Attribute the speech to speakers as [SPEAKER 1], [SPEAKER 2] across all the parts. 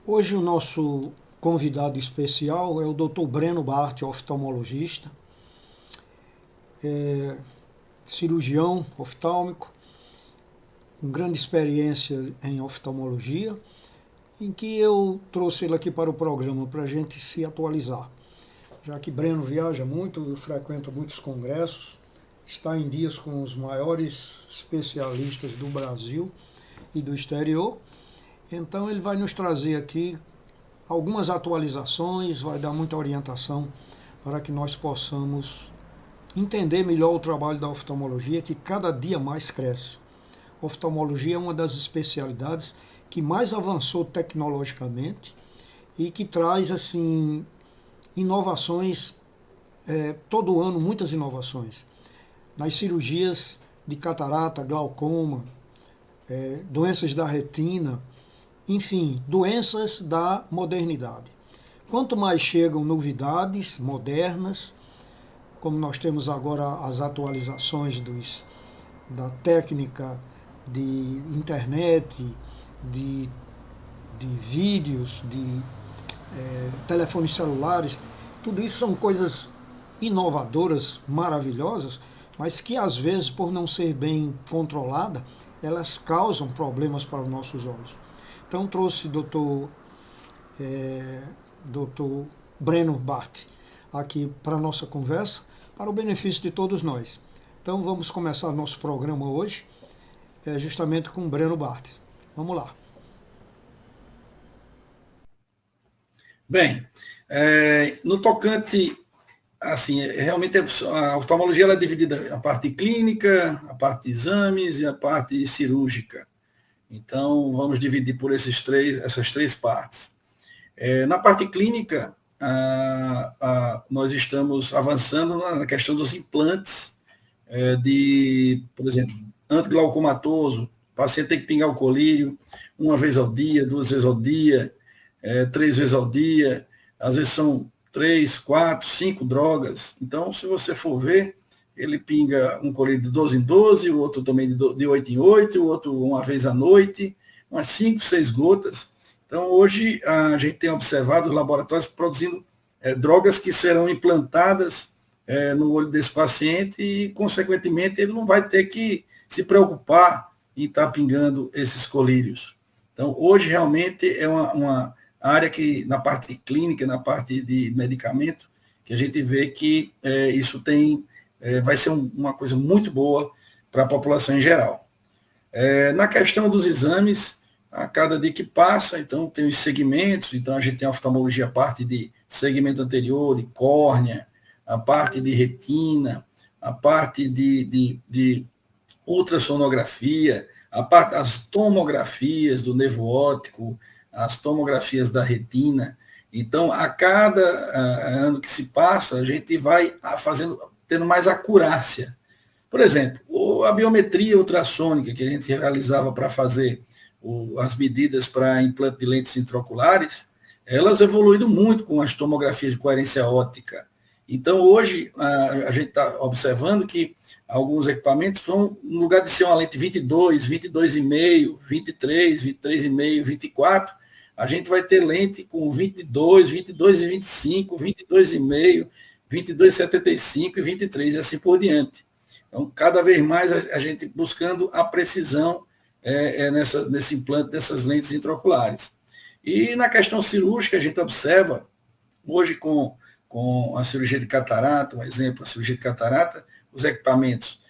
[SPEAKER 1] Hoje o nosso convidado especial é o Dr. Breno Bart, oftalmologista, cirurgião oftálmico, com grande experiência em oftalmologia, em que eu trouxe ele aqui para o programa para a gente se atualizar. Já que Breno viaja muito, frequenta muitos congressos, está em dias com os maiores especialistas do Brasil e do exterior. Então ele vai nos trazer aqui algumas atualizações, vai dar muita orientação para que nós possamos entender melhor o trabalho da oftalmologia, que cada dia mais cresce. A oftalmologia é uma das especialidades que mais avançou tecnologicamente e que traz assim inovações, todo ano muitas inovações. Nas cirurgias de catarata, glaucoma, doenças da retina, enfim, doenças da modernidade. Quanto mais chegam novidades modernas, como nós temos agora as atualizações da técnica de internet, de, de vídeos, de telefones celulares, tudo isso são coisas inovadoras, maravilhosas, mas que às vezes, por não ser bem controlada, elas causam problemas para os nossos olhos. Então trouxe Dr. Breno Bart aqui para a nossa conversa, para o benefício de todos nós. Então vamos começar nosso programa hoje, justamente com Breno Bart. Vamos lá.
[SPEAKER 2] Bem, no tocante, assim, realmente a oftalmologia ela é dividida a parte clínica, a parte de exames e a parte cirúrgica. Então, vamos dividir por essas três partes. Na parte clínica, nós estamos avançando na questão dos implantes, por exemplo, antiglaucomatoso, o paciente tem que pingar o colírio uma vez ao dia, 2 vezes ao dia, 3 vezes ao dia, às vezes são 3, 4, 5 drogas. Então, se você for ver, ele pinga um colírio de 12 em 12, o outro também de 8 em 8, o outro uma vez à noite, umas 5, 6 gotas. Então, hoje, a gente tem observado os laboratórios produzindo drogas que serão implantadas no olho desse paciente e, consequentemente, ele não vai ter que se preocupar em estar pingando esses colírios. Então, hoje, realmente, é uma área que, na parte clínica, na parte de medicamento, que a gente vê que isso vai ser uma coisa muito boa para a população em geral. Na questão dos exames, a cada dia que passa, então tem os segmentos, então a gente tem a oftalmologia, a parte de segmento anterior, de córnea, a parte de retina, a parte de ultrassonografia, as tomografias do nervo óptico, as tomografias da retina. Então, a cada ano que se passa, a gente vai tendo mais acurácia. Por exemplo, a biometria ultrassônica que a gente realizava para fazer as medidas para implante de lentes intraoculares, elas evoluíram muito com as tomografias de coerência óptica. Então, hoje, a gente está observando que alguns equipamentos vão, no lugar de ser uma lente 22, 22,5, 23, 23,5, 24, a gente vai ter lente com 22, 22,25, 22,5, 22,75 e 23, e assim por diante. Então, cada vez mais a gente buscando a precisão nesse implante dessas lentes intraoculares. E na questão cirúrgica, a gente observa, hoje com a cirurgia de catarata, um exemplo, a cirurgia de catarata, os equipamentos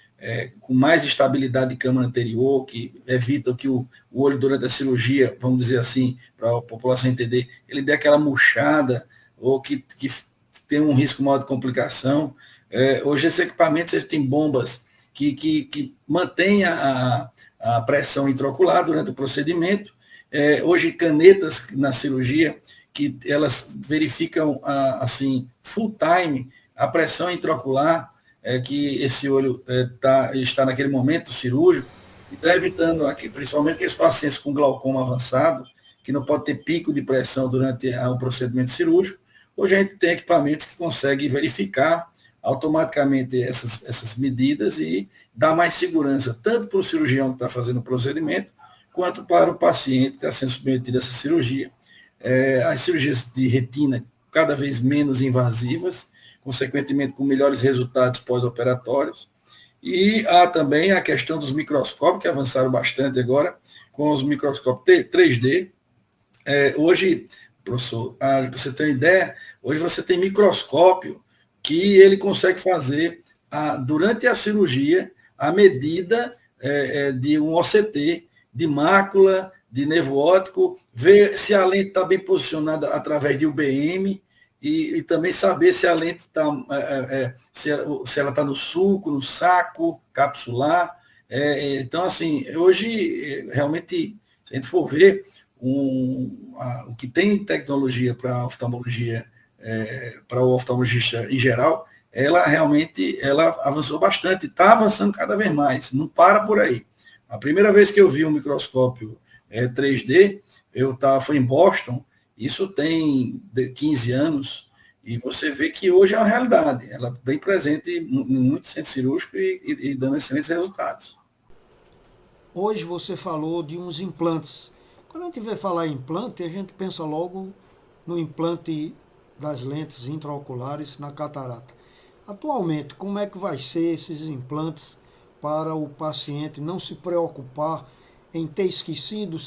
[SPEAKER 2] com mais estabilidade de câmara anterior, que evitam que o olho durante a cirurgia, vamos dizer assim, para a população entender, ele dê aquela murchada, ou que tem um risco maior de complicação. Hoje esses equipamentos eles têm bombas que mantêm a pressão intraocular durante o procedimento. Hoje canetas na cirurgia que elas verificam assim full time a pressão intraocular que esse olho está naquele momento cirúrgico, e está evitando aqui, principalmente aqueles pacientes com glaucoma avançado, que não pode ter pico de pressão durante o procedimento cirúrgico. Hoje a gente tem equipamentos que conseguem verificar automaticamente essas medidas e dar mais segurança, tanto para o cirurgião que está fazendo o procedimento, quanto para o paciente que está sendo submetido a essa cirurgia. as cirurgias de retina cada vez menos invasivas, consequentemente com melhores resultados pós-operatórios. E há também a questão dos microscópios, que avançaram bastante agora, com os microscópios 3D. Hoje, professor, para você ter uma ideia, hoje você tem microscópio que ele consegue fazer, durante a cirurgia, a medida de um OCT, de mácula, de nervo óptico, ver se a lente está bem posicionada através de UBM, e também saber se a lente está, se ela está no sulco, no saco, capsular. Então, assim, hoje, realmente, se a gente for ver, o que tem tecnologia para a oftalmologia, para o oftalmologista em geral, ela realmente avançou bastante, está avançando cada vez mais, não para por aí. A primeira vez que eu vi um microscópio 3D, foi em Boston, isso tem 15 anos, e você vê que hoje é uma realidade. Ela é bem presente em muitos centros cirúrgicos e dando excelentes resultados.
[SPEAKER 1] Hoje você falou de uns implantes. Quando a gente vê falar em implante, a gente pensa logo no implante das lentes intraoculares na catarata. Atualmente, como é que vai ser esses implantes para o paciente não se preocupar em ter esquecido,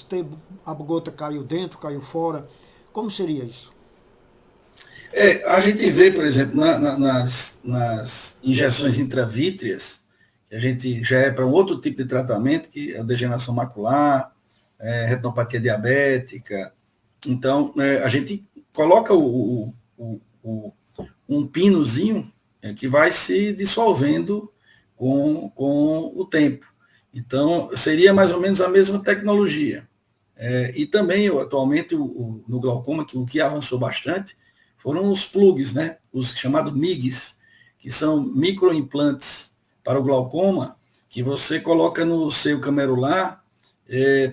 [SPEAKER 1] a gota caiu dentro, caiu fora? Como seria isso?
[SPEAKER 2] A gente vê, por exemplo, nas injeções intravítreas, que a gente já é para um outro tipo de tratamento, que é a degeneração macular, retinopatia diabética. Então, a gente coloca um pinozinho que vai se dissolvendo com o tempo. Então, seria mais ou menos a mesma tecnologia. E também, atualmente, no glaucoma, o que avançou bastante, foram os plugs, né? Os chamados MIGs, que são microimplantes para o glaucoma, que você coloca no seio camerular,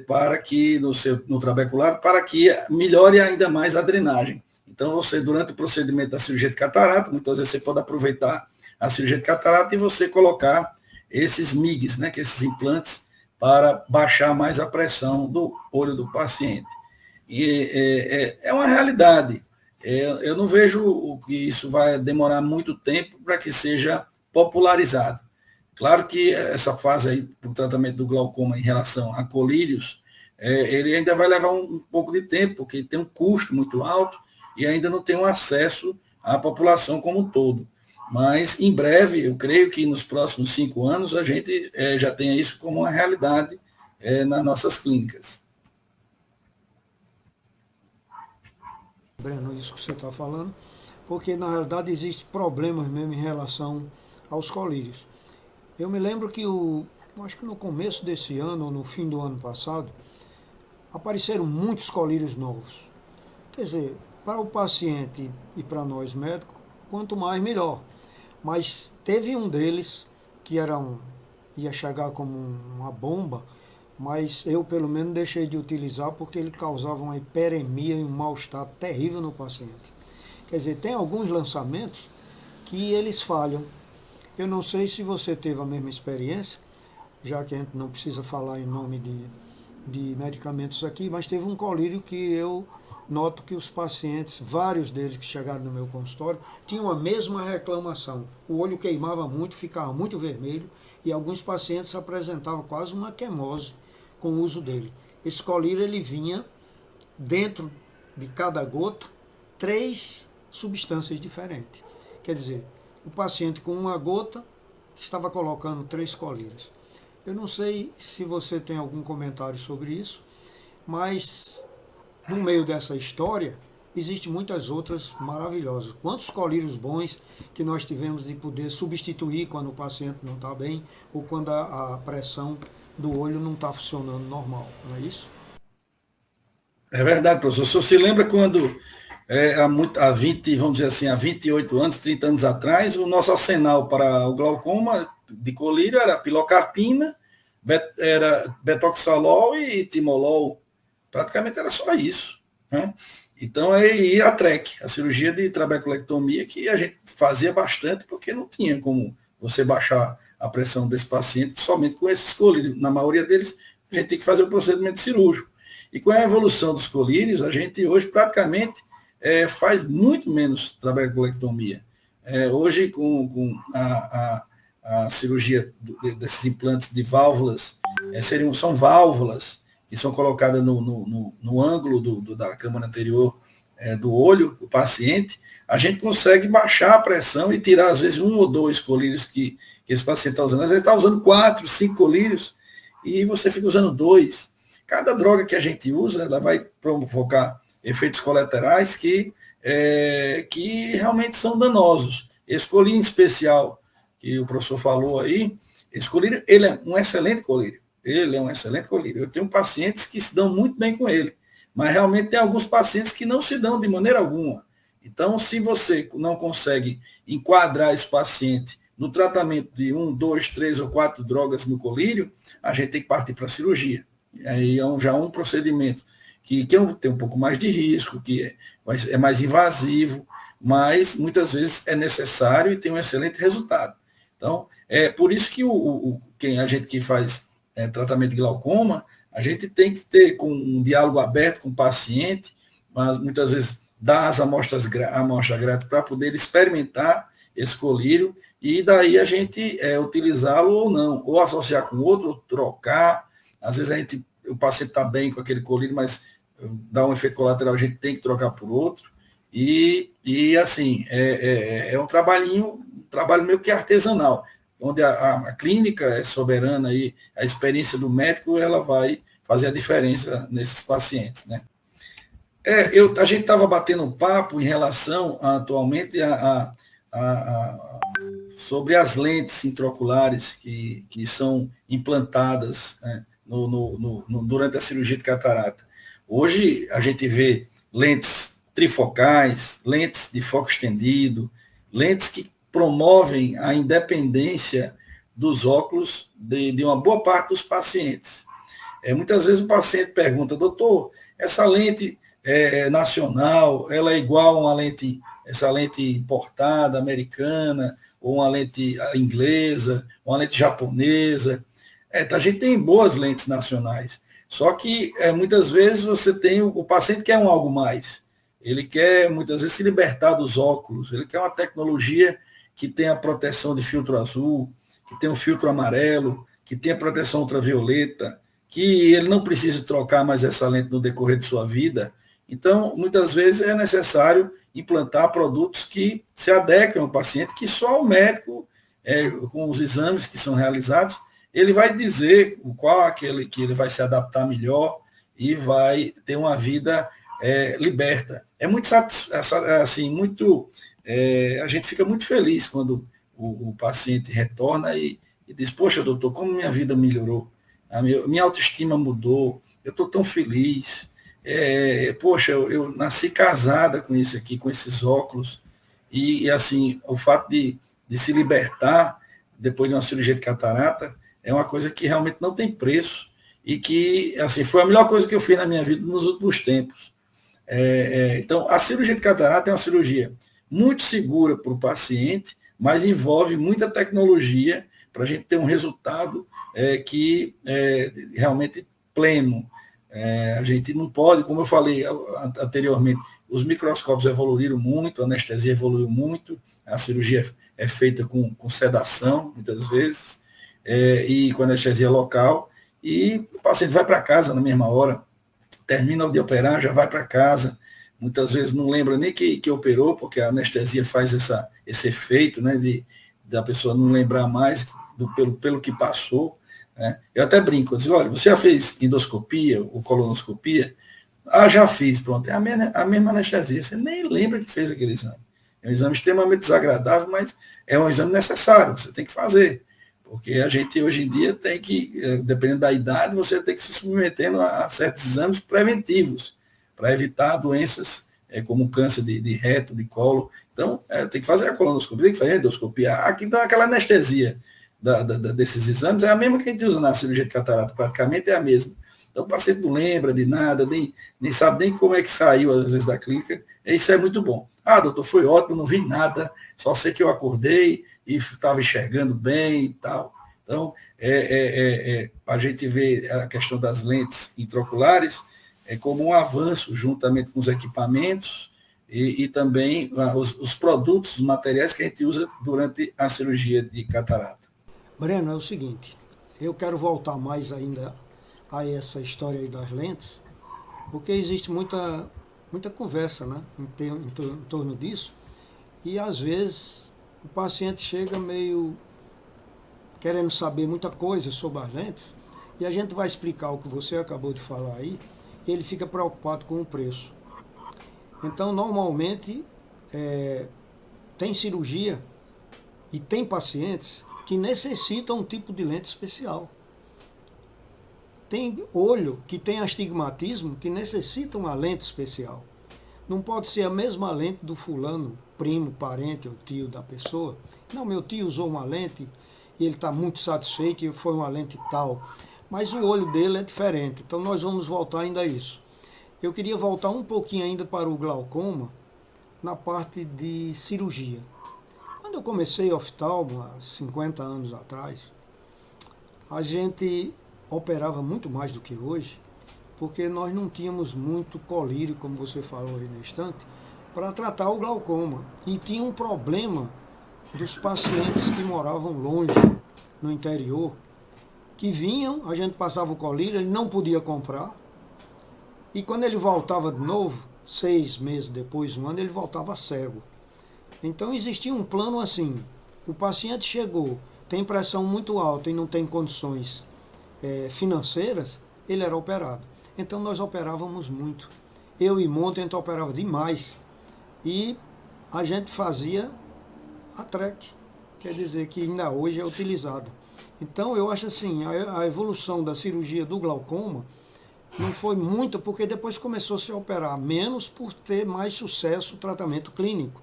[SPEAKER 2] para que, no trabecular, para que melhore ainda mais a drenagem. Então, você, durante o procedimento da cirurgia de catarata, muitas vezes você pode aproveitar a cirurgia de catarata e você colocar esses MIGs, né, que esses implantes, para baixar mais a pressão do olho do paciente. E é uma realidade. Eu não vejo que isso vai demorar muito tempo para que seja popularizado. Claro que essa fase aí, para o tratamento do glaucoma em relação a colírios, ele ainda vai levar um pouco de tempo, porque tem um custo muito alto e ainda não tem um acesso à população como um todo. Mas, em breve, eu creio que nos próximos 5 anos, a gente já tenha isso como uma realidade nas nossas clínicas.
[SPEAKER 1] Breno, isso que você está falando, porque, na realidade, existem problemas mesmo em relação aos colírios. Eu me lembro que, acho que no começo desse ano, ou no fim do ano passado, apareceram muitos colírios novos. Quer dizer, para o paciente e para nós médicos, quanto mais melhor. Mas teve um deles que ia chegar como uma bomba, mas eu pelo menos deixei de utilizar porque ele causava uma hiperemia e um mal-estar terrível no paciente. Quer dizer, tem alguns lançamentos que eles falham. Eu não sei se você teve a mesma experiência, já que a gente não precisa falar em nome de medicamentos aqui, mas teve um colírio que eu noto que os pacientes, vários deles que chegaram no meu consultório, tinham a mesma reclamação. O olho queimava muito, ficava muito vermelho e alguns pacientes apresentavam quase uma quimose com o uso dele. Esse colírio, ele vinha dentro de cada gota 3 substâncias diferentes. Quer dizer, o paciente com uma gota estava colocando 3 colírios. Eu não sei se você tem algum comentário sobre isso, mas no meio dessa história, existem muitas outras maravilhosas. Quantos colírios bons que nós tivemos de poder substituir quando o paciente não está bem ou quando a pressão do olho não está funcionando normal, não é isso?
[SPEAKER 2] É verdade, professor. O senhor se lembra quando, há 20, vamos dizer assim, há 28 anos, 30 anos atrás, o nosso arsenal para o glaucoma de colírio era pilocarpina, era betoxalol e timolol. Praticamente era só isso, né? Então, aí a TREC, a cirurgia de trabeculectomia, que a gente fazia bastante, porque não tinha como você baixar a pressão desse paciente somente com esses colírios. Na maioria deles, a gente tem que fazer o procedimento cirúrgico. E com a evolução dos colírios, a gente hoje praticamente faz muito menos trabeculectomia. Hoje, com a cirurgia desses implantes de válvulas, são válvulas que são colocadas no ângulo da câmara anterior do olho do paciente, a gente consegue baixar a pressão e tirar, às vezes, 1 ou 2 colírios que esse paciente está usando. Às vezes está usando 4, 5 colírios e você fica usando 2. Cada droga que a gente usa, ela vai provocar efeitos colaterais que realmente são danosos. Esse colírio em especial, que o professor falou aí, esse colírio, ele é um excelente colírio. Ele é um excelente colírio. Eu tenho pacientes que se dão muito bem com ele, mas realmente tem alguns pacientes que não se dão de maneira alguma. Então, se você não consegue enquadrar esse paciente no tratamento de 1, 2, 3 ou 4 drogas no colírio, a gente tem que partir para a cirurgia. E aí já um procedimento que tem um pouco mais de risco, que é mais invasivo, mas muitas vezes é necessário e tem um excelente resultado. Então, é por isso que a gente que faz tratamento de glaucoma, a gente tem que ter um diálogo aberto com o paciente, mas muitas vezes dar as amostras grátis para poder experimentar esse colírio e daí a gente utilizá-lo ou não, ou associar com outro, ou trocar. Às vezes o paciente está bem com aquele colírio, mas dá um efeito colateral, a gente tem que trocar por outro. E assim, é um trabalho meio que artesanal, onde a clínica é soberana e a experiência do médico ela vai fazer a diferença nesses pacientes, né? A gente estava batendo um papo em relação atualmente sobre as lentes intraoculares que são implantadas, né, durante a cirurgia de catarata. Hoje a gente vê lentes trifocais, lentes de foco estendido, lentes que promovem a independência dos óculos de uma boa parte dos pacientes. Muitas vezes o paciente pergunta, doutor, essa lente nacional, ela é igual a essa lente importada, americana, ou uma lente inglesa, uma lente japonesa. A gente tem boas lentes nacionais, só que muitas vezes você tem, o paciente quer algo mais. Ele quer, muitas vezes, se libertar dos óculos, ele quer uma tecnologia que tenha proteção de filtro azul, que tenha um filtro amarelo, que tenha proteção ultravioleta, que ele não precise trocar mais essa lente no decorrer de sua vida. Então, muitas vezes é necessário implantar produtos que se adequem ao paciente, que só o médico, com os exames que são realizados, ele vai dizer qual aquele que ele vai se adaptar melhor e vai ter uma vida liberta. É muito assim, a gente fica muito feliz quando o paciente retorna e diz, poxa, doutor, como minha vida melhorou, minha autoestima mudou, eu estou tão feliz, poxa, eu nasci casada com isso aqui, com esses óculos, e assim, o fato de se libertar depois de uma cirurgia de catarata é uma coisa que realmente não tem preço e que, assim, foi a melhor coisa que eu fiz na minha vida nos últimos tempos. Então, a cirurgia de catarata é uma cirurgia muito segura para o paciente, mas envolve muita tecnologia para a gente ter um resultado que realmente pleno. A gente não pode, como eu falei anteriormente, os microscópios evoluíram muito, a anestesia evoluiu muito, a cirurgia é feita com sedação, muitas vezes, e com anestesia local, e o paciente vai para casa na mesma hora, termina de operar, já vai para casa, muitas vezes não lembra nem que operou, porque a anestesia faz esse efeito, né, da pessoa não lembrar mais pelo que passou, né? Eu até brinco, eu digo, olha, você já fez endoscopia ou colonoscopia? Já fiz, pronto, é a mesma anestesia, você nem lembra que fez aquele exame. É um exame extremamente desagradável, mas é um exame necessário, você tem que fazer. Porque a gente, hoje em dia, tem que, dependendo da idade, você tem que se submetendo a certos exames preventivos, para evitar doenças como câncer de reto, de colo. Então, tem que fazer a colonoscopia, tem que fazer a endoscopia. Aqui, então, aquela anestesia desses exames é a mesma que a gente usa na cirurgia de catarata, praticamente é a mesma. Então, o paciente não lembra de nada, nem sabe nem como é que saiu, às vezes, da clínica. Isso é muito bom. Doutor, foi ótimo, não vi nada, só sei que eu acordei e estava enxergando bem e tal. Então, a gente vê a questão das lentes intraoculares, como um avanço, juntamente com os equipamentos e também os produtos, os materiais que a gente usa durante a cirurgia de catarata.
[SPEAKER 1] Breno, é o seguinte, eu quero voltar mais ainda a essa história aí das lentes, porque existe muita conversa, né, em torno disso, e às vezes o paciente chega meio querendo saber muita coisa sobre as lentes, e a gente vai explicar o que você acabou de falar aí, e ele fica preocupado com o preço. Então, normalmente, tem cirurgia e tem pacientes que necessitam um tipo de lente especial. Tem olho que tem astigmatismo que necessita uma lente especial. Não pode ser a mesma lente do fulano, primo, parente ou tio da pessoa. Não, meu tio usou uma lente e ele está muito satisfeito e foi uma lente tal. Mas o olho dele é diferente. Então nós vamos voltar ainda a isso. Eu queria voltar um pouquinho ainda para o glaucoma, na parte de cirurgia. Quando eu comecei oftalmo, há 50 anos atrás, a gente operava muito mais do que hoje, porque nós não tínhamos muito colírio, como você falou aí na estante, para tratar o glaucoma. E tinha um problema dos pacientes que moravam longe, no interior, que vinham, a gente passava o colírio, ele não podia comprar, e quando ele voltava de novo, 6 meses depois, 1 ano, ele voltava cego. Então existia um plano assim, o paciente chegou, tem pressão muito alta e não tem condições financeiras, ele era operado. Então nós operávamos muito. Eu e Monte, a gente operava demais. E a gente fazia a TREC, quer dizer que ainda hoje é utilizada. Então eu acho assim, a evolução da cirurgia do glaucoma não foi muita, porque depois começou a se operar menos por ter mais sucesso o tratamento clínico.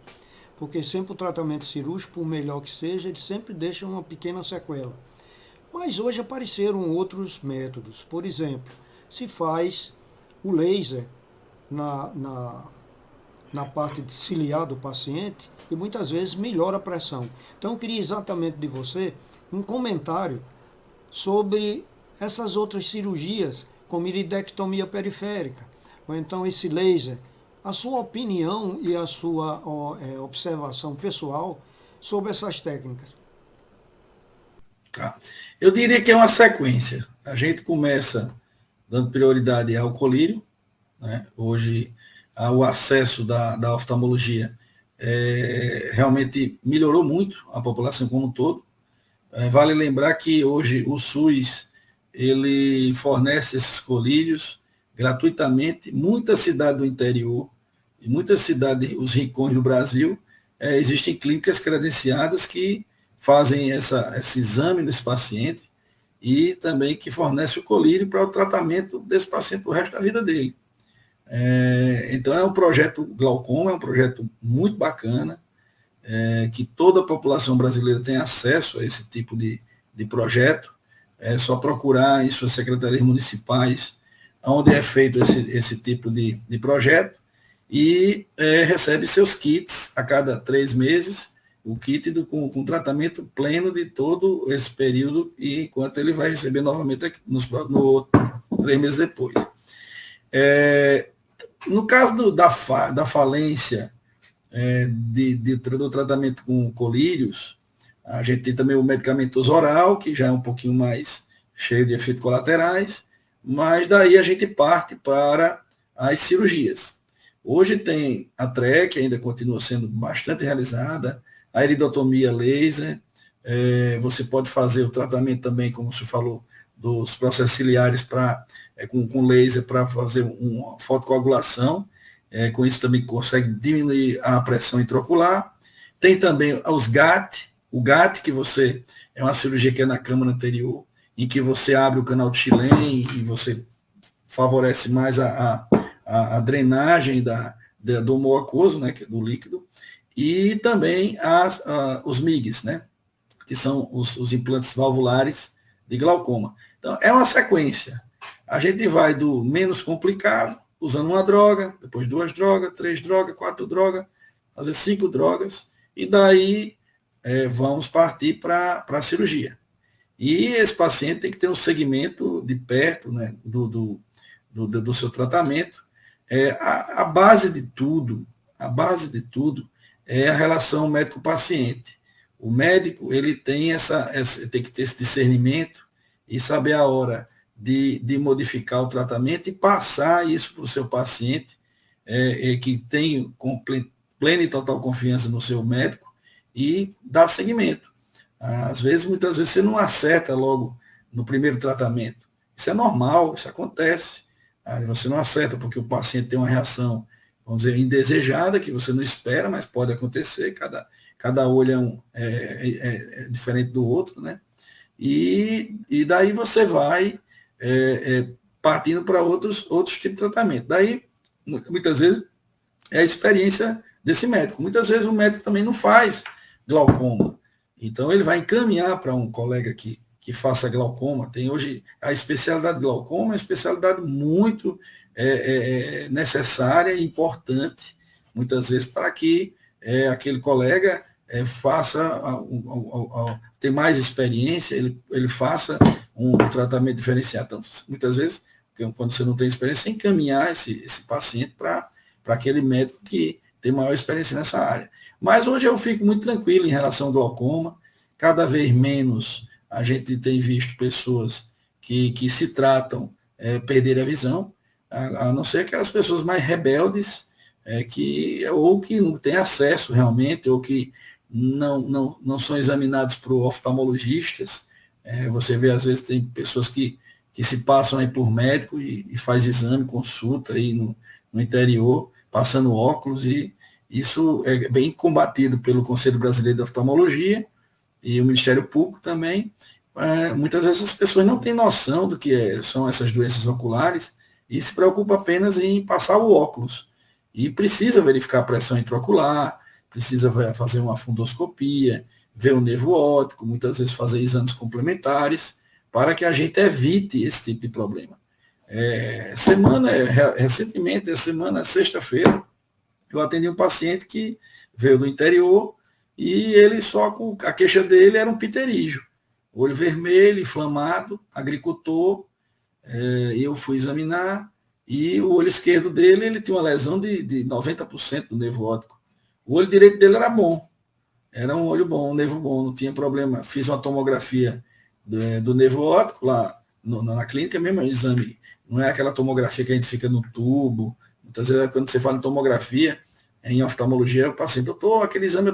[SPEAKER 1] Porque sempre o tratamento cirúrgico, por melhor que seja, ele sempre deixa uma pequena sequela. Mas hoje apareceram outros métodos. Por exemplo, se faz o laser na parte ciliar do paciente e muitas vezes melhora a pressão. Então eu queria exatamente de você um comentário sobre essas outras cirurgias, como iridectomia periférica, ou então esse laser. A sua opinião e a sua observação pessoal sobre essas técnicas.
[SPEAKER 2] Tá. Eu diria que é uma sequência. A gente começa dando prioridade ao colírio, né? Hoje o acesso da oftalmologia realmente melhorou muito a população como um todo. Vale lembrar que hoje o SUS ele fornece esses colírios gratuitamente. Muitas cidades do interior e muitas cidades, os rincões do Brasil, existem clínicas credenciadas que fazem esse exame desse paciente e também que fornece o colírio para o tratamento desse paciente o resto da vida dele. Então é um projeto glaucoma, é um projeto muito bacana, que toda a população brasileira tem acesso a esse tipo de projeto. É só procurar em suas secretarias municipais onde é feito esse tipo de projeto e recebe seus kits a cada 3 meses, o kit com tratamento pleno de todo esse período, e enquanto ele vai receber novamente aqui, no 3 meses depois. No caso da falência do tratamento com colírios, a gente tem também o medicamentoso oral, que já é um pouquinho mais cheio de efeitos colaterais, mas daí a gente parte para as cirurgias. Hoje tem a TREC, que ainda continua sendo bastante realizada, a iridotomia laser, você pode fazer o tratamento também, como você falou, dos processos ciliares com laser para fazer uma fotocoagulação, com isso também consegue diminuir a pressão intraocular. Tem também os GAT, o GAT, que é uma cirurgia que é na câmara anterior, em que você abre o canal de Schillen e você favorece mais a drenagem do humor aquoso, né, do líquido, e também os MIGs, né, que são os implantes valvulares de glaucoma. Então, é uma sequência. A gente vai do menos complicado, usando uma droga, depois 2 drogas, 3 drogas, 4 drogas, às vezes 5 drogas, e daí vamos partir para a cirurgia. E esse paciente tem que ter um segmento de perto, né, do seu tratamento. A base de tudo é a relação médico-paciente. O médico ele tem tem que ter esse discernimento e saber a hora de modificar o tratamento e passar isso para o seu paciente, que tem plena e total confiança no seu médico, e dar seguimento. Muitas vezes você não acerta logo no primeiro tratamento. Isso é normal, isso acontece. Você não acerta porque o paciente tem uma reação, vamos dizer, indesejada, que você não espera, mas pode acontecer. Cada olho é diferente do outro, né? E daí você vai partindo para outros tipos de tratamento. Daí, muitas vezes, é a experiência desse médico. Muitas vezes o médico também não faz glaucoma. Então, ele vai encaminhar para um colega que faça glaucoma. Tem hoje a especialidade de glaucoma, uma especialidade muito necessária e importante, muitas vezes, para que aquele colega faça ter mais experiência, ele faça um tratamento diferenciado. Então, muitas vezes, quando você não tem experiência, encaminhar esse paciente para aquele médico que tem maior experiência nessa área. Mas hoje eu fico muito tranquilo em relação ao glaucoma. Cada vez menos a gente tem visto pessoas que se tratam perder a visão, a não ser aquelas pessoas mais rebeldes, ou que não têm acesso realmente, ou que não são examinados por oftalmologistas. Você vê, às vezes, tem pessoas que se passam aí por médico e faz exame, consulta aí no interior, passando óculos, e isso é bem combatido pelo Conselho Brasileiro de Oftalmologia e o Ministério Público também. Muitas vezes as pessoas não têm noção do que são essas doenças oculares e se preocupam apenas em passar o óculos. E precisa verificar a pressão intraocular, precisa fazer uma fundoscopia, ver o nervo óptico, muitas vezes fazer exames complementares, para que a gente evite esse tipo de problema. Recentemente, sexta-feira, eu atendi um paciente que veio do interior e ele a queixa dele era um pterígio. Olho vermelho, inflamado, agricultor. Eu fui examinar e o olho esquerdo dele, ele tinha uma lesão de 90% do nervo óptico. O olho direito dele era bom. Era um olho bom, um nervo bom, não tinha problema. Fiz uma tomografia do nervo óptico lá na clínica mesmo, é um exame. Não é aquela tomografia que a gente fica no tubo. Muitas vezes, quando você fala em tomografia, em oftalmologia, o paciente, doutor, aquele exame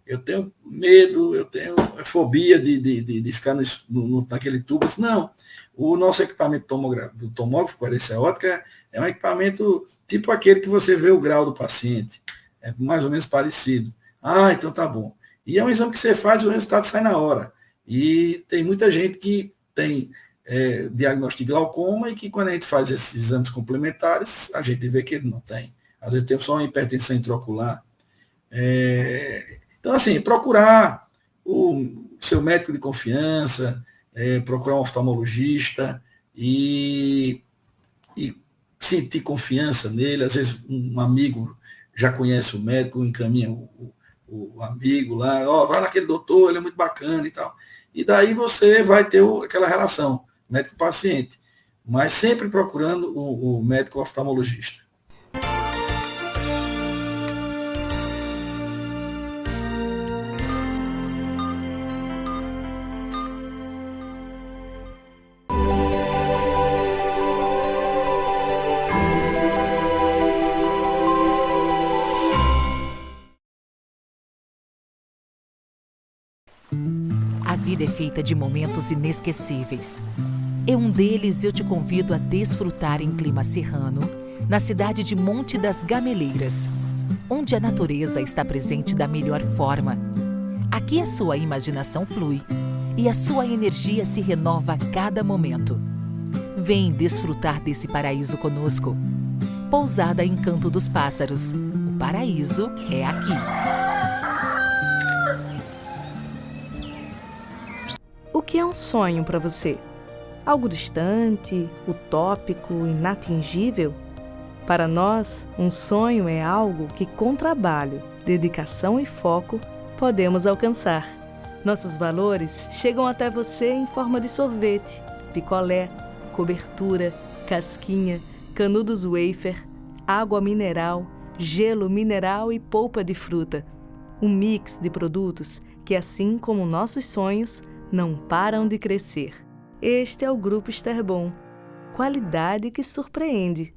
[SPEAKER 2] eu tenho medo, eu tenho fobia de ficar naquele tubo. Disse, não, o nosso equipamento do tomógrafo, coerência óptica, é um equipamento tipo aquele que você vê o grau do paciente. É mais ou menos parecido. Então tá bom. E é um exame que você faz e o resultado sai na hora. E tem muita gente que tem diagnóstico de glaucoma e que quando a gente faz esses exames complementares, a gente vê que ele não tem. Às vezes tem só uma hipertensão intraocular. Então, assim, procurar o seu médico de confiança, procurar um oftalmologista e sentir confiança nele. Às vezes um amigo já conhece o médico, encaminha o amigo lá, vai naquele doutor, ele é muito bacana e tal. E daí você vai ter aquela relação médico-paciente, mas sempre procurando o médico oftalmologista.
[SPEAKER 3] A vida é feita de momentos inesquecíveis. Em um deles, eu te convido a desfrutar em clima serrano, na cidade de Monte das Gameleiras, onde a natureza está presente da melhor forma. Aqui a sua imaginação flui e a sua energia se renova a cada momento. Vem desfrutar desse paraíso conosco. Pousada Encanto dos Pássaros. O paraíso é aqui.
[SPEAKER 4] O que é um sonho para você? Algo distante, utópico, inatingível? Para nós, um sonho é algo que, com trabalho, dedicação e foco, podemos alcançar. Nossos valores chegam até você em forma de sorvete, picolé, cobertura, casquinha, canudos wafer, água mineral, gelo mineral e polpa de fruta. Um mix de produtos que, assim como nossos sonhos, não param de crescer. Este é o Grupo Esterbom. Qualidade que surpreende.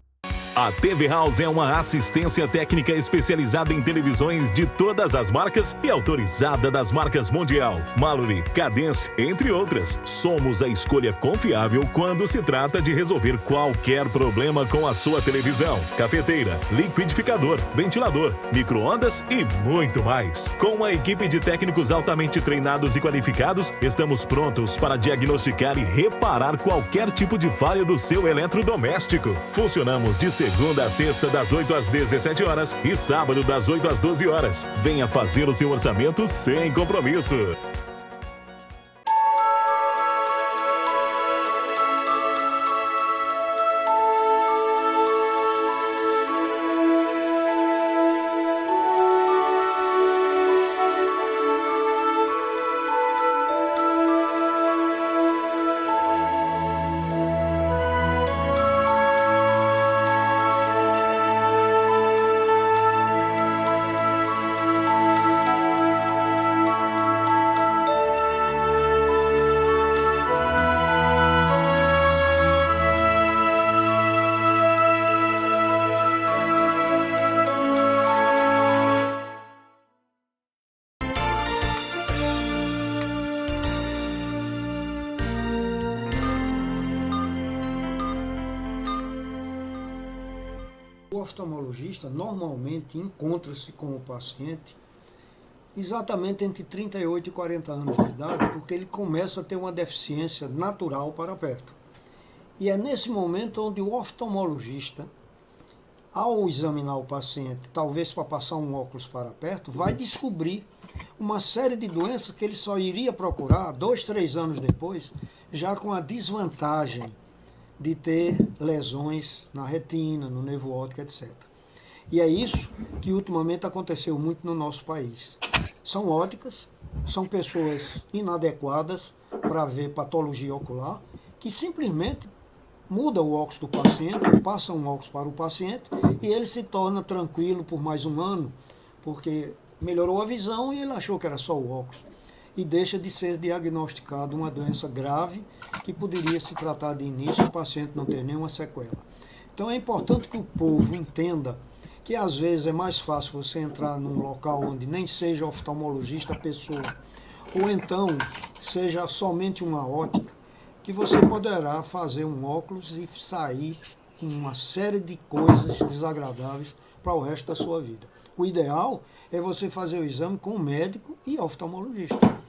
[SPEAKER 5] A TV House é uma assistência técnica especializada em televisões de todas as marcas e autorizada das marcas Mondial, Mallory, Cadence, entre outras. Somos a escolha confiável quando se trata de resolver qualquer problema com a sua televisão, cafeteira, liquidificador, ventilador, micro-ondas e muito mais. Com uma equipe de técnicos altamente treinados e qualificados, estamos prontos para diagnosticar e reparar qualquer tipo de falha do seu eletrodoméstico. Funcionamos de segunda a sexta, das 8 às 17 horas e sábado, das 8 às 12 horas. Venha fazer o seu orçamento sem compromisso.
[SPEAKER 1] O oftalmologista normalmente encontra-se com o paciente exatamente entre 38 e 40 anos de idade, porque ele começa a ter uma deficiência natural para perto. E é nesse momento onde o oftalmologista, ao examinar o paciente, talvez para passar um óculos para perto, vai descobrir uma série de doenças que ele só iria procurar 2, 3 anos depois, já com a desvantagem de ter lesões na retina, no nervo óptico, etc. E é isso que ultimamente aconteceu muito no nosso país. São óticas, são pessoas inadequadas para ver patologia ocular, que simplesmente muda o óculos do paciente, passa um óculos para o paciente e ele se torna tranquilo por mais um ano, porque melhorou a visão e ele achou que era só o óculos. E deixa de ser diagnosticado uma doença grave que poderia se tratar de início e o paciente não ter nenhuma sequela. Então é importante que o povo entenda que às vezes é mais fácil você entrar num local onde nem seja oftalmologista a pessoa, ou então seja somente uma ótica, que você poderá fazer um óculos e sair com uma série de coisas desagradáveis para o resto da sua vida. O ideal é você fazer o exame com o médico e oftalmologista.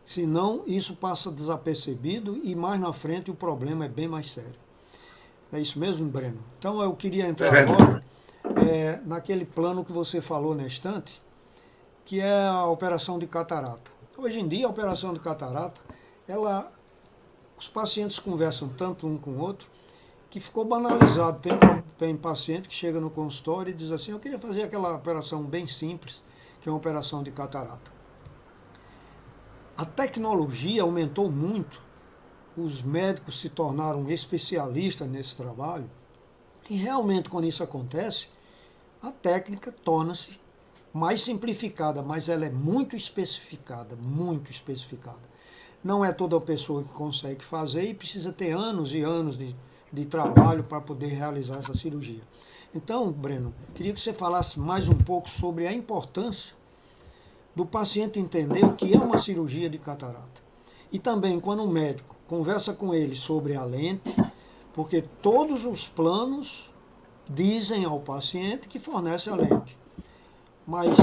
[SPEAKER 1] Senão, isso passa desapercebido e mais na frente o problema é bem mais sério. É isso mesmo, Breno? Então, eu queria entrar agora naquele plano que você falou na estante, que é a operação de catarata. Hoje em dia, a operação de catarata, os pacientes conversam tanto um com o outro, que ficou banalizado. Tem paciente que chega no consultório e diz assim, eu queria fazer aquela operação bem simples, que é uma operação de catarata. A tecnologia aumentou muito, os médicos se tornaram especialistas nesse trabalho, e realmente quando isso acontece, a técnica torna-se mais simplificada, mas ela é muito especificada, muito especificada. Não é toda pessoa que consegue fazer e precisa ter anos e anos de trabalho para poder realizar essa cirurgia. Então, Breno, queria que você falasse mais um pouco sobre a importância do paciente entender o que é uma cirurgia de catarata. E também, quando o médico conversa com ele sobre a lente, porque todos os planos dizem ao paciente que fornece a lente. Mas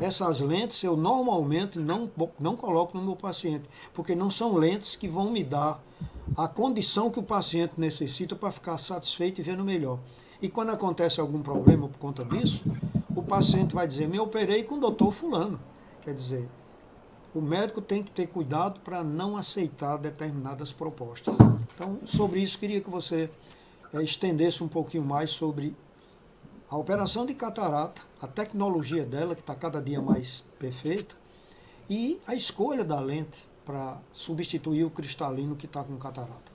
[SPEAKER 1] essas lentes eu normalmente não coloco no meu paciente, porque não são lentes que vão me dar a condição que o paciente necessita para ficar satisfeito e vendo melhor. E quando acontece algum problema por conta disso, o paciente vai dizer, me operei com o doutor fulano. Quer dizer, o médico tem que ter cuidado para não aceitar determinadas propostas. Então, sobre isso, queria que você estendesse um pouquinho mais sobre a operação de catarata, a tecnologia dela, que está cada dia mais perfeita, e a escolha da lente para substituir o cristalino que está com catarata.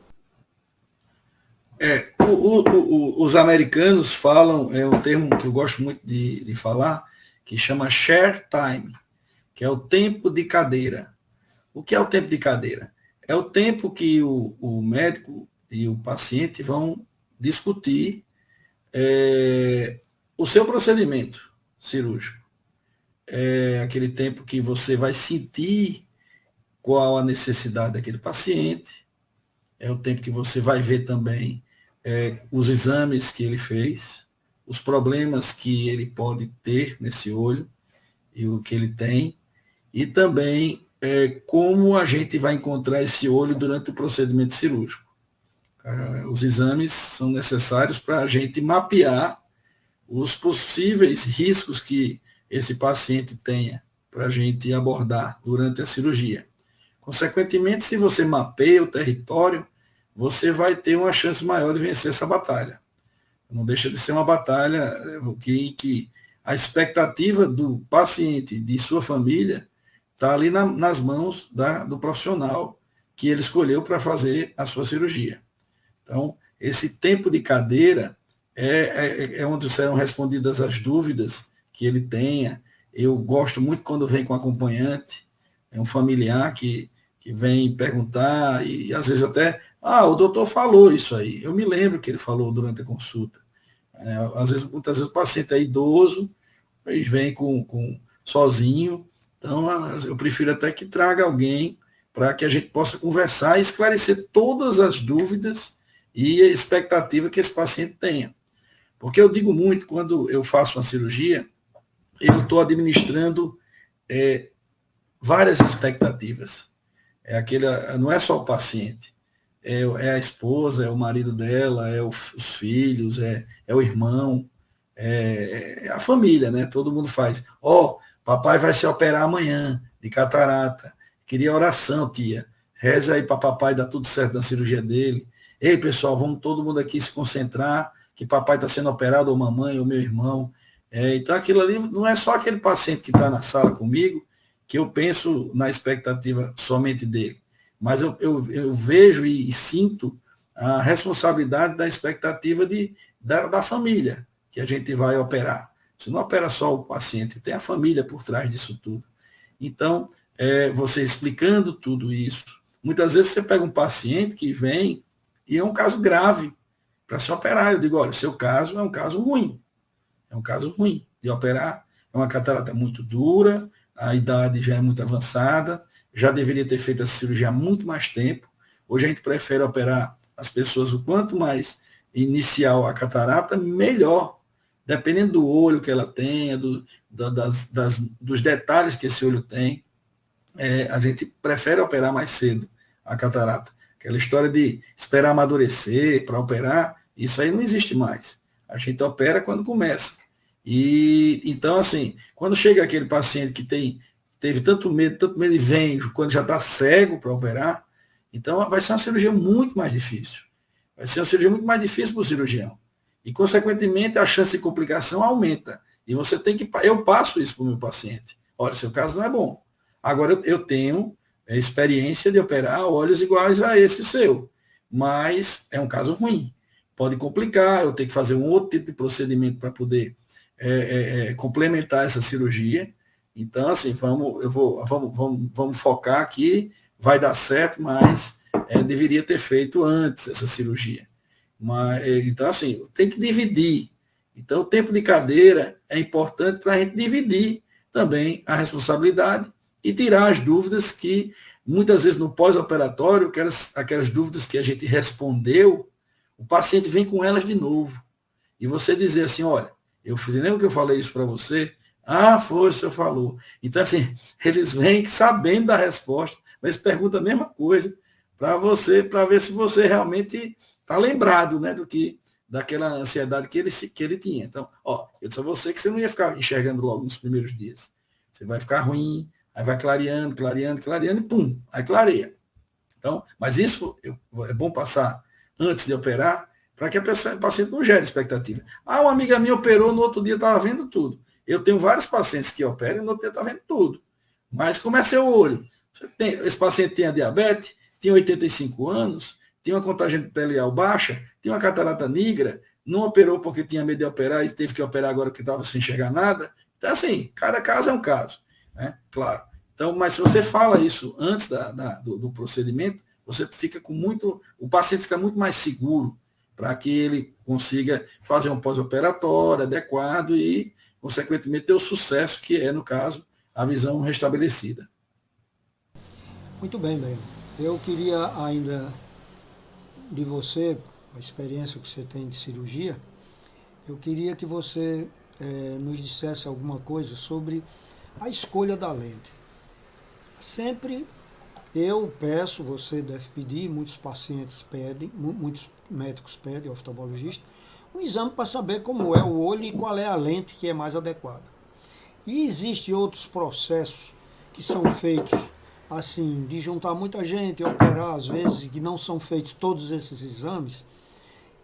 [SPEAKER 2] Os americanos falam, é um termo que eu gosto muito de falar, que chama share time, que é o tempo de cadeira. O que é o tempo de cadeira? É o tempo que o médico e o paciente vão discutir o seu procedimento cirúrgico. É aquele tempo que você vai sentir qual a necessidade daquele paciente, é o tempo que você vai ver também os exames que ele fez, os problemas que ele pode ter nesse olho e o que ele tem, e também como a gente vai encontrar esse olho durante o procedimento cirúrgico. Os exames são necessários para a gente mapear os possíveis riscos que esse paciente tenha para a gente abordar durante a cirurgia. Consequentemente, se você mapeia o território, você vai ter uma chance maior de vencer essa batalha. Não deixa de ser uma batalha que a expectativa do paciente e de sua família está ali nas mãos do profissional que ele escolheu para fazer a sua cirurgia. Então, esse tempo de cadeira é onde serão respondidas as dúvidas que ele tenha. Eu gosto muito quando vem com acompanhante, é um familiar que vem perguntar e às vezes até, o doutor falou isso aí. Eu me lembro que ele falou durante a consulta. Muitas vezes o paciente é idoso, ele vem sozinho, então eu prefiro até que traga alguém para que a gente possa conversar e esclarecer todas as dúvidas e a expectativa que esse paciente tenha. Porque eu digo muito, quando eu faço uma cirurgia, eu estou administrando várias expectativas. Não é só o paciente, é a esposa, é o marido dela, os filhos, é o irmão, é a família, né? Todo mundo faz. Papai vai se operar amanhã de catarata. Queria oração, tia. Reza aí para papai dar tudo certo na cirurgia dele. Ei, pessoal, vamos todo mundo aqui se concentrar, que papai está sendo operado, ou mamãe, ou meu irmão. Então, aquilo ali não é só aquele paciente que está na sala comigo, que eu penso na expectativa somente dele. Mas eu vejo e sinto a responsabilidade da expectativa da família que a gente vai operar. Você não opera só o paciente, tem a família por trás disso tudo. Então, você explicando tudo isso, muitas vezes você pega um paciente que vem e é um caso grave para se operar. Eu digo, olha, seu caso é um caso ruim. É um caso ruim de operar. É uma catarata muito dura, a idade já é muito avançada, já deveria ter feito essa cirurgia há muito mais tempo. Hoje a gente prefere operar as pessoas o quanto mais inicial a catarata, melhor. Dependendo do olho que ela tenha, dos detalhes que esse olho tem, a gente prefere operar mais cedo a catarata. Aquela história de esperar amadurecer para operar, isso aí não existe mais. A gente opera quando começa. E então, assim, quando chega aquele paciente que teve tanto medo e vem quando já está cego para operar, então vai ser uma cirurgia muito mais difícil. Vai ser uma cirurgia muito mais difícil para o cirurgião. E, consequentemente, a chance de complicação aumenta. E você tem que... Eu passo isso para o meu paciente. Olha, seu caso não é bom. Agora, eu tenho experiência de operar olhos iguais a esse seu. Mas é um caso ruim. Pode complicar, eu tenho que fazer um outro tipo de procedimento para poder complementar essa cirurgia. Então, assim, vamos focar aqui, vai dar certo, mas deveria ter feito antes essa cirurgia. Então, assim, tem que dividir. Então, o tempo de cadeira é importante para a gente dividir também a responsabilidade e tirar as dúvidas que, muitas vezes, no pós-operatório, aquelas dúvidas que a gente respondeu, o paciente vem com elas de novo. E você dizer assim, olha, lembra que eu falei isso para você? Foi, o senhor falou. Então, assim, eles vêm sabendo da resposta, mas perguntam a mesma coisa para ver se você realmente está lembrado, né, daquela ansiedade que ele tinha. Então, eu disse a você que você não ia ficar enxergando logo nos primeiros dias. Você vai ficar ruim, aí vai clareando, e pum, aí clareia. Então, mas isso é bom passar antes de operar, para que o paciente não gere expectativa. Uma amiga minha operou, no outro dia estava vendo tudo. Eu tenho vários pacientes que operam e no outro dia está vendo tudo. Mas como é seu olho? Esse paciente tem a diabetes, tem 85 anos, tinha uma contagem arterial baixa, tinha uma catarata negra, não operou porque tinha medo de operar e teve que operar agora que estava sem enxergar nada. Então, assim, cada caso é um caso, né? Claro. Então, mas se você fala isso antes do procedimento, você fica com muito, o paciente fica muito mais seguro para que ele consiga fazer um pós-operatório adequado e, consequentemente, ter o sucesso que é, no caso, a visão restabelecida.
[SPEAKER 1] Muito bem, Breno. Eu queria ainda de você, a experiência que você tem de cirurgia, eu queria que você nos dissesse alguma coisa sobre a escolha da lente. Sempre eu peço, você deve pedir, muitos pacientes pedem, muitos médicos pedem, oftalmologistas, um exame para saber como é o olho e qual é a lente que é mais adequada. E existem outros processos que são feitos assim, de juntar muita gente, operar às vezes, que não são feitos todos esses exames,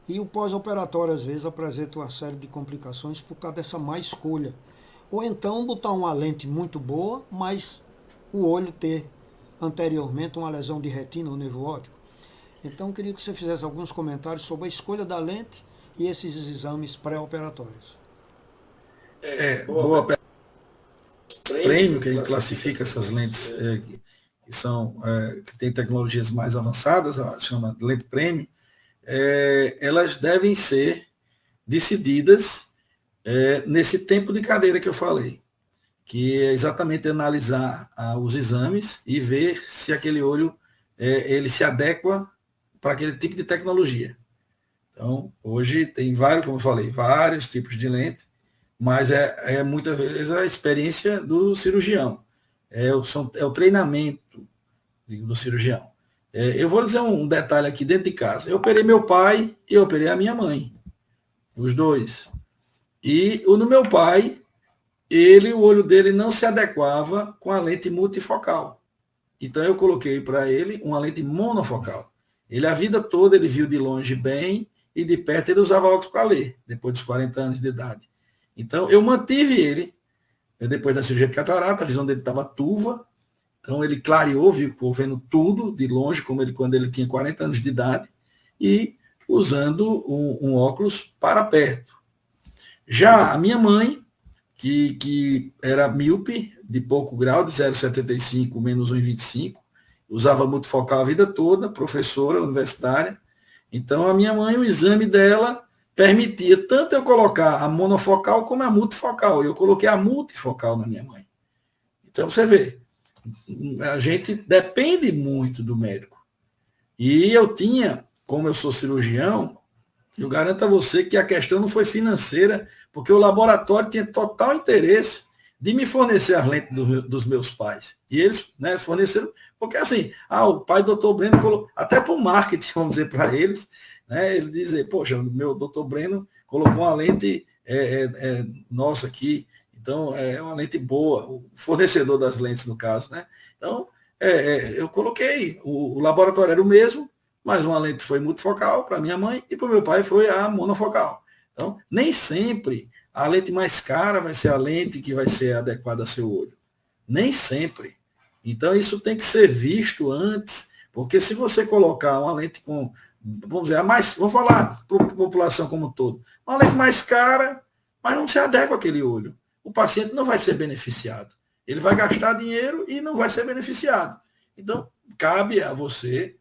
[SPEAKER 1] e o pós-operatório às vezes apresenta uma série de complicações por causa dessa má escolha. Ou então botar uma lente muito boa, mas o olho ter anteriormente uma lesão de retina ou nervo óptico. Então, queria que você fizesse alguns comentários sobre a escolha da lente e esses exames pré-operatórios.
[SPEAKER 2] Boa prêmio, que a gente classifica essas lentes que tem tecnologias mais avançadas, chama lente prêmio, elas devem ser decididas nesse tempo de cadeira que eu falei, que é exatamente analisar os exames e ver se aquele olho ele se adequa para aquele tipo de tecnologia. Então, hoje tem vários, como eu falei, vários tipos de lente, mas muitas vezes a experiência do cirurgião, é o treinamento do cirurgião. Eu vou dizer um detalhe aqui dentro de casa. Eu operei meu pai e eu operei a minha mãe, os dois. E no meu pai, o olho dele não se adequava com a lente multifocal. Então eu coloquei para ele uma lente monofocal. Ele a vida toda ele viu de longe bem e de perto ele usava óculos para ler, depois dos 40 anos de idade. Então eu mantive ele, depois da cirurgia de catarata, a visão dele estava turva, então ele clareou, ficou vendo tudo de longe, quando ele tinha 40 anos de idade, e usando um óculos para perto. Já a minha mãe, que era míope, de pouco grau, de 0,75 menos 1,25, usava multifocal a vida toda, professora universitária. Então, a minha mãe, o exame dela permitia tanto eu colocar a monofocal como a multifocal. Eu coloquei a multifocal na minha mãe. Então, você vê, a gente depende muito do médico. E eu tinha, como eu sou cirurgião, eu garanto a você que a questão não foi financeira, porque o laboratório tinha total interesse de me fornecer as lentes dos meus pais. E eles forneceram, porque assim, o pai do Dr. Breno colocou, até para o marketing, vamos dizer para eles, ele dizer, poxa, o meu Dr. Breno colocou uma lente nossa aqui, então é uma lente boa, o fornecedor das lentes no caso, né? Então, eu coloquei, o laboratório era o mesmo, mas uma lente foi multifocal para minha mãe e para o meu pai foi a monofocal. Então, nem sempre a lente mais cara vai ser a lente que vai ser adequada ao seu olho. Nem sempre. Então, isso tem que ser visto antes, porque se você colocar uma lente com, vamos dizer, vou falar para a população como um todo, uma lente mais cara, mas não se adequa àquele olho. O paciente não vai ser beneficiado. Ele vai gastar dinheiro e não vai ser beneficiado. Então, cabe a você,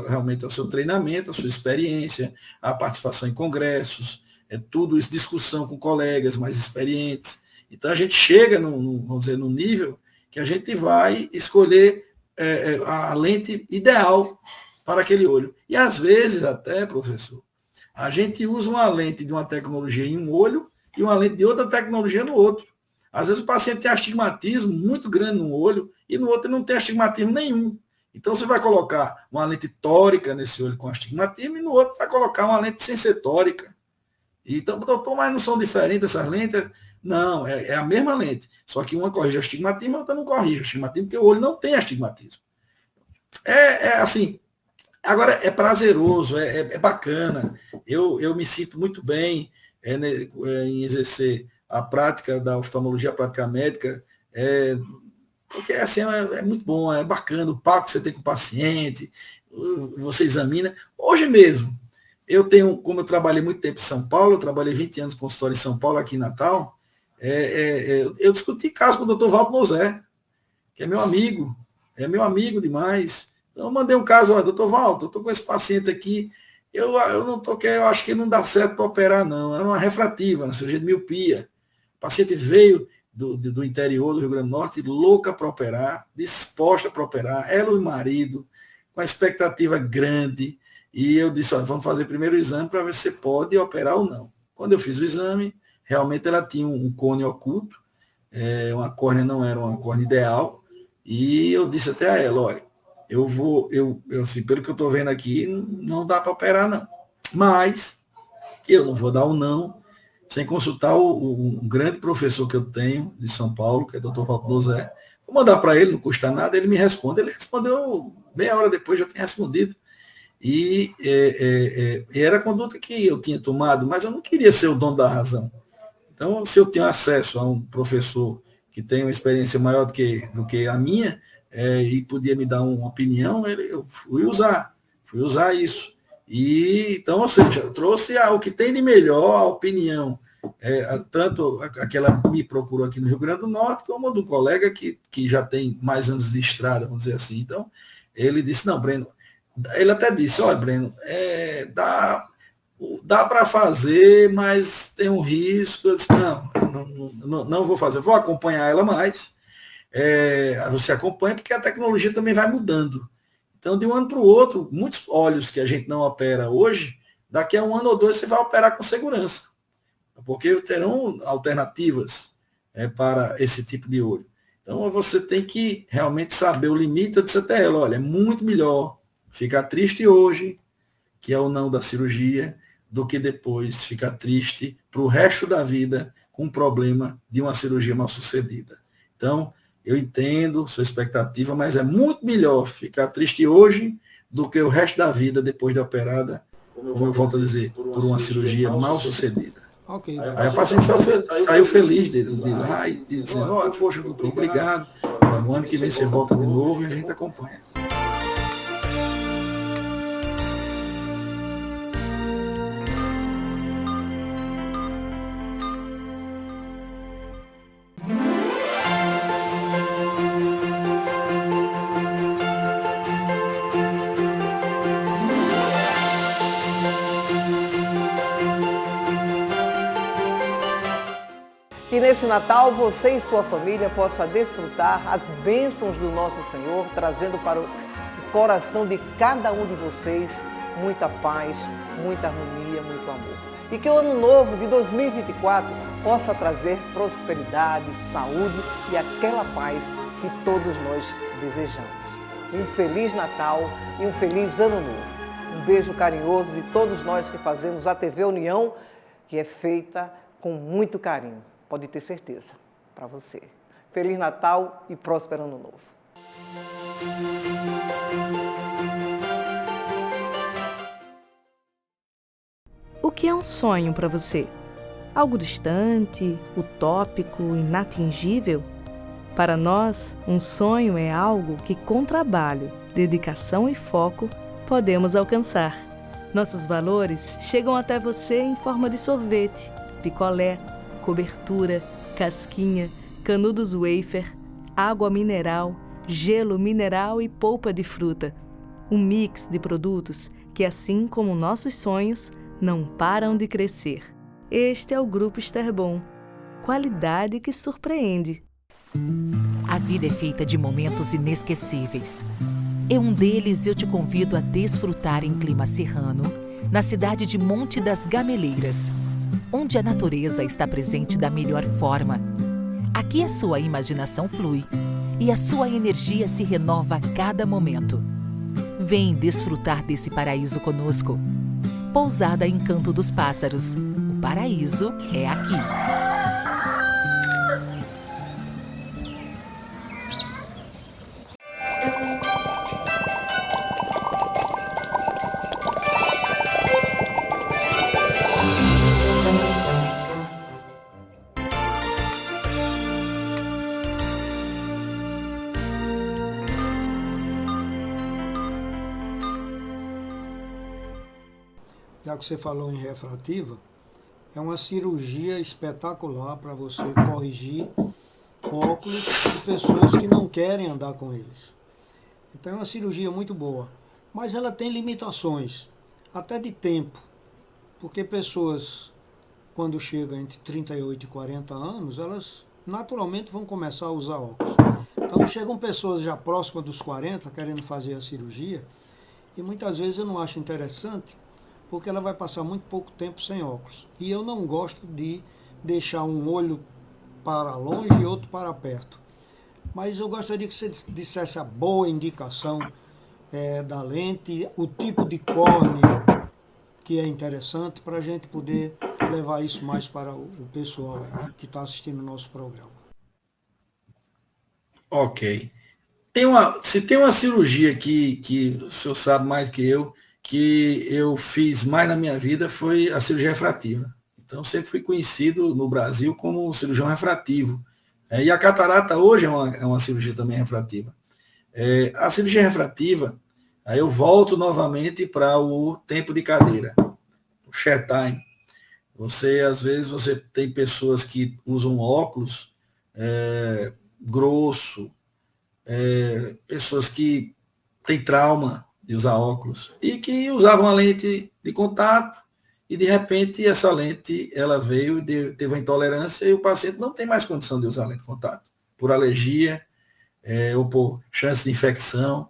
[SPEAKER 2] realmente ao seu treinamento, à sua experiência, a participação em congressos, tudo isso, discussão com colegas mais experientes. Então, a gente chega, vamos dizer, num nível que a gente vai escolher a lente ideal para aquele olho. E, às vezes, até, professor, a gente usa uma lente de uma tecnologia em um olho e uma lente de outra tecnologia no outro. Às vezes, o paciente tem astigmatismo muito grande no olho e no outro ele não tem astigmatismo nenhum. Então, você vai colocar uma lente tórica nesse olho com astigmatismo e no outro vai colocar uma lente sem ser tórica. Então, doutor, mas não são diferentes essas lentes? Não, é a mesma lente. Só que uma corrige astigmatismo e a outra não corrige astigmatismo, porque o olho não tem astigmatismo. Assim, agora é prazeroso, é bacana. Eu me sinto muito bem em exercer a prática da oftalmologia, a prática médica, porque assim, é muito bom, é bacana o papo que você tem com o paciente, você examina. Hoje mesmo, eu tenho, como eu trabalhei muito tempo em São Paulo, eu trabalhei 20 anos com consultório em São Paulo, aqui em Natal, eu discuti caso com o doutor Valdo Nozé, que é meu amigo demais. Então, eu mandei um caso, olha, doutor Valdo, eu estou com esse paciente aqui, eu acho que não dá certo para operar, não. Era uma refrativa, uma cirurgia de miopia. O paciente veio do interior do Rio Grande do Norte, louca para operar, disposta para operar, ela e o marido, com a expectativa grande. E eu disse, olha, vamos fazer primeiro o exame para ver se pode operar ou não. Quando eu fiz o exame, realmente ela tinha um cone oculto, uma córnea não era uma córnea ideal, e eu disse até a ela, olha, assim, pelo que eu estou vendo aqui, não dá para operar, não. Mas eu não vou dar um não sem consultar um grande professor que eu tenho de São Paulo, que é o Dr. Valdo Nozé. Vou mandar para ele, não custa nada, ele me responde. Ele respondeu meia hora depois, já tinha respondido. E era a conduta que eu tinha tomado, mas eu não queria ser o dono da razão. Então, se eu tenho acesso a um professor que tem uma experiência maior do que a minha, e podia me dar uma opinião, eu fui usar isso. E, então, ou seja, eu trouxe o que tem de melhor, a opinião, tanto aquela me procurou aqui no Rio Grande do Norte, como a do colega que já tem mais anos de estrada, vamos dizer assim. Então, ele disse, não, Breno, ele até disse, olha, Breno, dá para fazer, mas tem um risco. Eu disse, não vou fazer, vou acompanhar ela mais. Você acompanha, porque a tecnologia também vai mudando. Então, de um ano para o outro, muitos olhos que a gente não opera hoje, daqui a um ano ou dois você vai operar com segurança, porque terão alternativas para esse tipo de olho. Então, você tem que realmente saber o limite. Eu disse até ela, olha, é muito melhor ficar triste hoje, que é o não da cirurgia, do que depois ficar triste para o resto da vida com o problema de uma cirurgia mal sucedida. Então, eu entendo sua expectativa, mas é muito melhor ficar triste hoje do que o resto da vida depois de operada, como eu volto a dizer, por uma cirurgia mal sucedida.
[SPEAKER 1] Okay.
[SPEAKER 2] Aí a paciente saiu feliz de lá e dizendo, poxa, doutor, obrigado. No ano que vem você volta de novo e a gente acompanha.
[SPEAKER 6] Que nesse Natal você e sua família possam desfrutar as bênçãos do nosso Senhor, trazendo para o coração de cada um de vocês muita paz, muita harmonia, muito amor. E que o ano novo de 2024 possa trazer prosperidade, saúde e aquela paz que todos nós desejamos. Um Feliz Natal e um Feliz Ano Novo. Um beijo carinhoso de todos nós que fazemos a TV União, que é feita com muito carinho. Pode ter certeza, para você. Feliz Natal e próspero Ano Novo.
[SPEAKER 4] O que é um sonho para você? Algo distante, utópico, inatingível? Para nós, um sonho é algo que, com trabalho, dedicação e foco, podemos alcançar. Nossos valores chegam até você em forma de sorvete, picolé, cobertura, casquinha, canudos wafer, água mineral, gelo mineral e polpa de fruta. Um mix de produtos que, assim como nossos sonhos, não param de crescer. Este é o Grupo Esterbon. Qualidade que surpreende.
[SPEAKER 3] A vida é feita de momentos inesquecíveis. Em um deles eu te convido a desfrutar em clima serrano, na cidade de Monte das Gameleiras, onde a natureza está presente da melhor forma. Aqui a sua imaginação flui e a sua energia se renova a cada momento. Vem desfrutar desse paraíso conosco. Pousada Encanto dos Pássaros. O paraíso é aqui.
[SPEAKER 1] já que você falou em refrativa, é uma cirurgia espetacular para você corrigir óculos de pessoas que não querem andar com eles. Então é uma cirurgia muito boa, mas ela tem limitações, até de tempo, porque pessoas, quando chegam entre 38 e 40 anos, elas naturalmente vão começar a usar óculos. Então chegam pessoas já próximas dos 40 querendo fazer a cirurgia, e muitas vezes eu não acho interessante, porque ela vai passar muito pouco tempo sem óculos. E eu não gosto de deixar um olho para longe e outro para perto. Mas eu gostaria que você dissesse a boa indicação da lente, o tipo de córnea que é interessante, para a gente poder levar isso mais para o pessoal que está assistindo o nosso programa.
[SPEAKER 2] Ok. Se tem uma cirurgia que o senhor sabe mais que eu fiz mais na minha vida, foi a cirurgia refrativa. Então, sempre fui conhecido no Brasil como um cirurgião refrativo. E a catarata hoje é uma cirurgia também refrativa. A cirurgia refrativa, aí eu volto novamente para o tempo de cadeira, o share time. Às vezes, você tem pessoas que usam óculos grosso, pessoas que têm trauma de usar óculos e que usavam a lente de contato e, de repente, essa lente ela veio e teve uma intolerância e o paciente não tem mais condição de usar a lente de contato, por alergia ou por chance de infecção.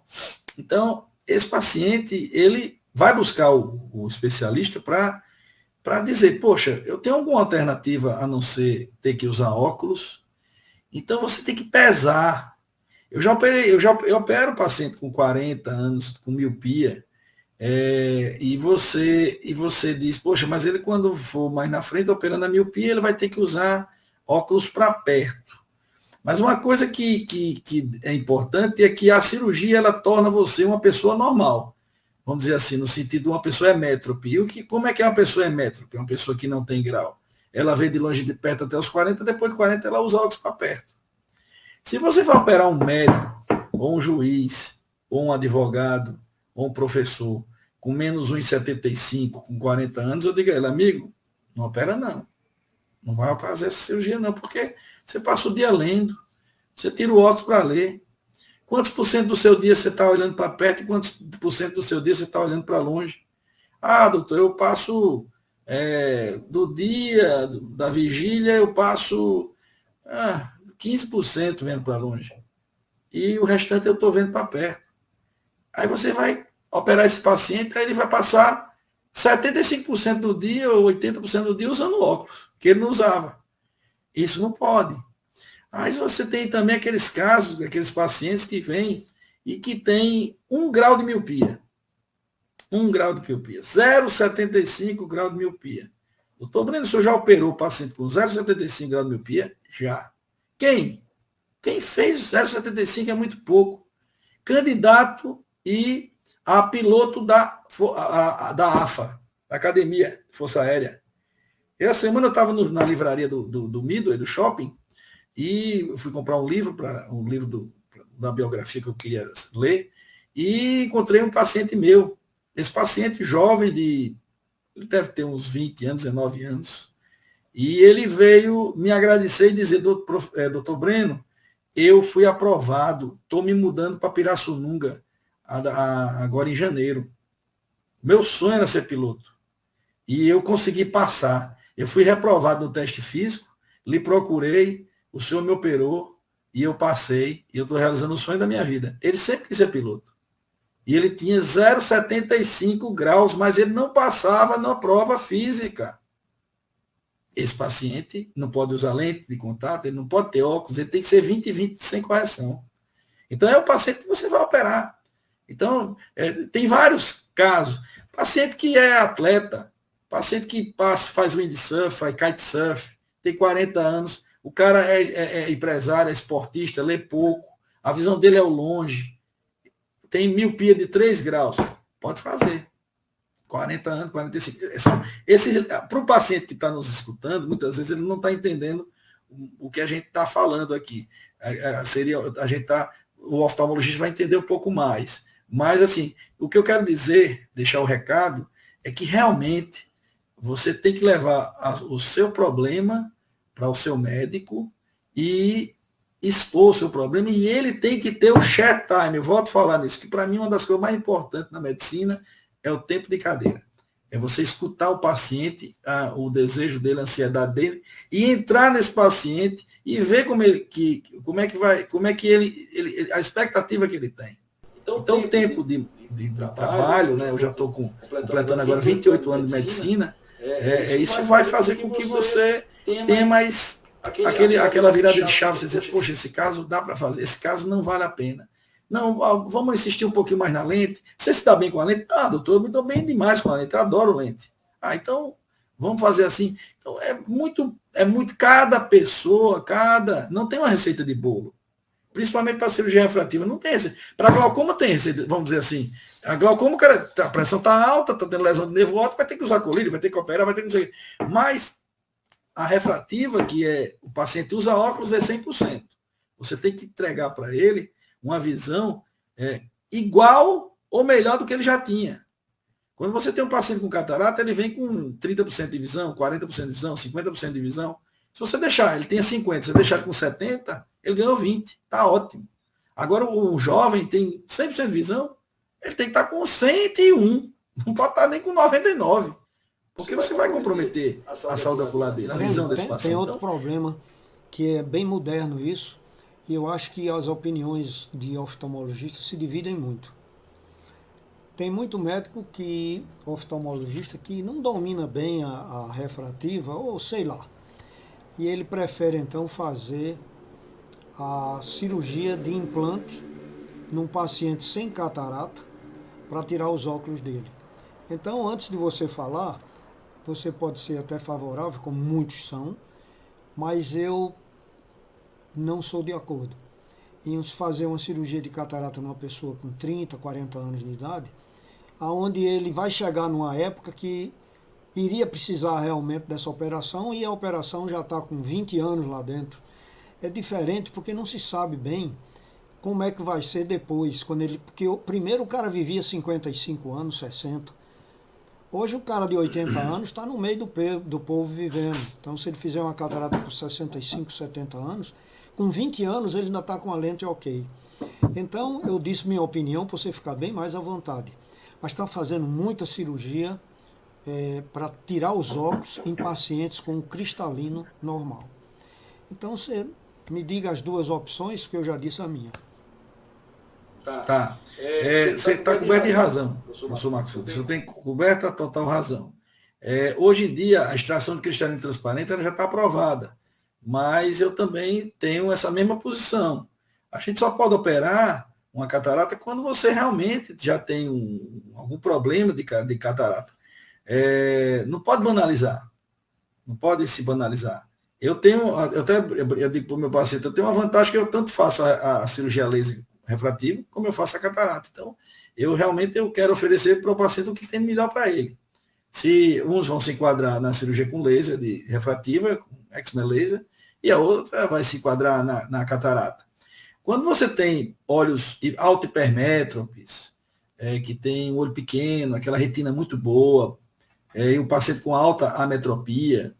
[SPEAKER 2] Então, esse paciente, ele vai buscar o especialista para dizer, poxa, eu tenho alguma alternativa a não ser ter que usar óculos? Então, você tem que pesar. Eu opero paciente com 40 anos, com miopia, e você diz, poxa, mas ele quando for mais na frente, operando a miopia, ele vai ter que usar óculos para perto. Mas uma coisa que é importante é que a cirurgia ela torna você uma pessoa normal. Vamos dizer assim, no sentido de uma pessoa hemétrope. Como é que é uma pessoa hemétrope? Uma pessoa que não tem grau. Ela vê de longe de perto até os 40, depois de 40 ela usa óculos para perto. Se você for operar um médico, ou um juiz, ou um advogado, ou um professor, com menos 1,75, com 40 anos, eu digo a ele, amigo, não opera não. Não vai fazer essa cirurgia não, porque você passa o dia lendo, você tira o óculos para ler. Quantos por cento do seu dia você está olhando para perto e quantos por cento do seu dia você está olhando para longe? Ah, doutor, eu passo do dia, da vigília, eu passo 15% vendo para longe. E o restante eu estou vendo para perto. Aí você vai operar esse paciente, aí ele vai passar 75% do dia ou 80% do dia usando óculos, que ele não usava. Isso não pode. Mas você tem também aqueles casos, aqueles pacientes que vêm e que têm 1 grau de miopia. 1 grau de miopia. 0,75 grau de miopia. Doutor Breno, o senhor já operou o paciente com 0,75 grau de miopia? Já. Quem? Quem fez 0,75 é muito pouco. Candidato e a piloto da AFA, da Academia de Força Aérea. Essa semana eu estava na livraria do Midway, do shopping, e fui comprar um livro da biografia que eu queria ler, e encontrei um paciente meu. Esse paciente jovem, ele deve ter uns 20 anos, 19 anos, e ele veio me agradecer e dizer, doutor Breno, eu fui aprovado, estou me mudando para Pirassununga agora em janeiro. Meu sonho era ser piloto. E eu consegui passar. Eu fui reprovado no teste físico, lhe procurei, o senhor me operou e eu passei, e eu estou realizando o sonho da minha vida. Ele sempre quis ser piloto. E ele tinha 0,75 graus, mas ele não passava na prova física. Esse paciente não pode usar lente de contato, ele não pode ter óculos, ele tem que ser 20/20 sem correção. Então é o paciente que você vai operar. Então, tem vários casos. Paciente que é atleta, paciente que faz windsurf, faz kitesurf, tem 40 anos, o cara é empresário, é esportista, lê pouco, a visão dele é ao longe, tem miopia de 3 graus, pode fazer. 40 anos, 45. Para o paciente que está nos escutando, muitas vezes ele não está entendendo o que a gente está falando aqui. O oftalmologista vai entender um pouco mais. Mas, assim, o que eu quero dizer, deixar o recado, é que realmente você tem que levar o seu problema para o seu médico e expor o seu problema, e ele tem que ter o share time. Eu volto a falar nisso, que para mim uma das coisas mais importantes na medicina é o tempo de cadeira. É você escutar o paciente, o desejo dele, a ansiedade dele, e entrar nesse paciente e ver como é que ele a expectativa que ele tem. Então, o tempo de trabalho, né? Eu já estou completando agora 28 anos de medicina, isso vai fazer com que você tenha mais aquela virada de chave, você dizer, poxa, esse caso dá para fazer, esse caso não vale a pena. Não, vamos insistir um pouquinho mais na lente. Você se dá bem com a lente? Ah, doutor, eu me dou bem demais com a lente, eu adoro lente. Ah, então, vamos fazer assim. Então, é muito, cada pessoa, não tem uma receita de bolo. Principalmente para cirurgia refrativa, não tem receita. Para glaucoma tem receita, vamos dizer assim. A glaucoma, a pressão está alta, está tendo lesão de nervo óptico, vai ter que usar colírio, vai ter que operar, vai ter que usar. Mas a refrativa, que é o paciente usa óculos, vê 100%. Você tem que entregar para ele uma visão igual ou melhor do que ele já tinha. Quando você tem um paciente com catarata, ele vem com 30% de visão, 40% de visão, 50% de visão. Se você deixar, ele tem 50%, se você deixar com 70%, ele ganhou 20%. Está ótimo. Agora, o jovem tem 100% de visão, ele tem que estar com 101%. Não pode estar nem com 99%. Porque você vai comprometer a saúde ocular dele, a visão desse paciente.
[SPEAKER 1] Tem outro problema, que é bem moderno isso, e eu acho que as opiniões de oftalmologistas se dividem muito. Tem muito médico oftalmologista, que não domina bem a refrativa, ou sei lá. E ele prefere, então, fazer a cirurgia de implante num paciente sem catarata para tirar os óculos dele. Então, antes de você falar, você pode ser até favorável, como muitos são, mas eu não sou de acordo em fazer uma cirurgia de catarata numa pessoa com 30, 40 anos de idade, aonde ele vai chegar numa época que iria precisar realmente dessa operação e a operação já está com 20 anos lá dentro. É diferente porque não se sabe bem como é que vai ser depois, porque primeiro o cara vivia 55 anos, 60. Hoje o cara de 80 anos está no meio do povo vivendo. Então, se ele fizer uma catarata com 65, 70 anos, com 20 anos ele ainda está com a lente ok. Então, eu disse minha opinião para você ficar bem mais à vontade. Mas está fazendo muita cirurgia para tirar os óculos em pacientes com cristalino normal. Então, você me diga as duas opções, que eu já disse a minha.
[SPEAKER 2] Tá. Você está coberto de razão, professor Marcos. Você tem coberta total razão. Hoje em dia, a extração de cristalino transparente ela já está aprovada, mas eu também tenho essa mesma posição. A gente só pode operar uma catarata quando você realmente já tem algum problema de catarata. Não pode banalizar. Não pode se banalizar. Eu digo para o meu paciente, eu tenho uma vantagem que eu tanto faço a cirurgia laser refrativa, como eu faço a catarata. Então, eu quero oferecer para o paciente o que tem melhor para ele. Se uns vão se enquadrar na cirurgia com laser de refrativa, com Excimer laser, e a outra vai se enquadrar na catarata. Quando você tem olhos autohipermétropes, que tem um olho pequeno, aquela retina muito boa, e o paciente com alta ametropia,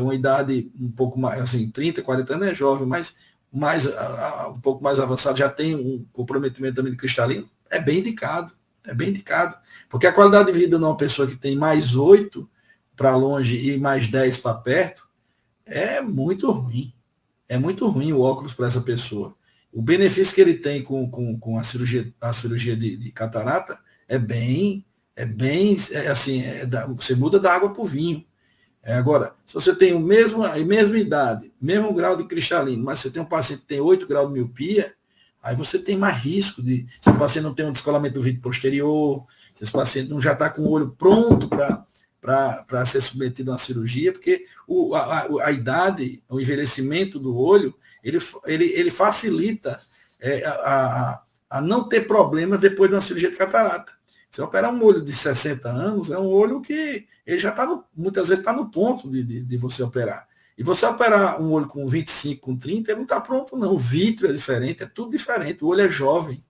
[SPEAKER 2] uma idade um pouco mais, assim, 30, 40 anos é jovem, mas um pouco mais avançado, já tem um comprometimento também de cristalino, é bem indicado, porque a qualidade de vida de uma pessoa que tem mais 8 para longe e mais 10 para perto, é muito ruim o óculos para essa pessoa. O benefício que ele tem com a cirurgia de catarata você muda da água para o vinho. Agora, se você tem a mesma idade, mesmo grau de cristalino, mas você tem um paciente que tem 8 graus de miopia, aí você tem mais risco se o paciente não tem um descolamento do vidro posterior, se esse paciente não já está com o olho pronto para ser submetido a uma cirurgia, porque a idade, o envelhecimento do olho, ele facilita a não ter problema depois de uma cirurgia de catarata. Se operar um olho de 60 anos, é um olho que ele já muitas vezes está no ponto de você operar. E você operar um olho com 25, com 30, ele não está pronto, não. O vítreo é diferente, é tudo diferente. O olho é jovem.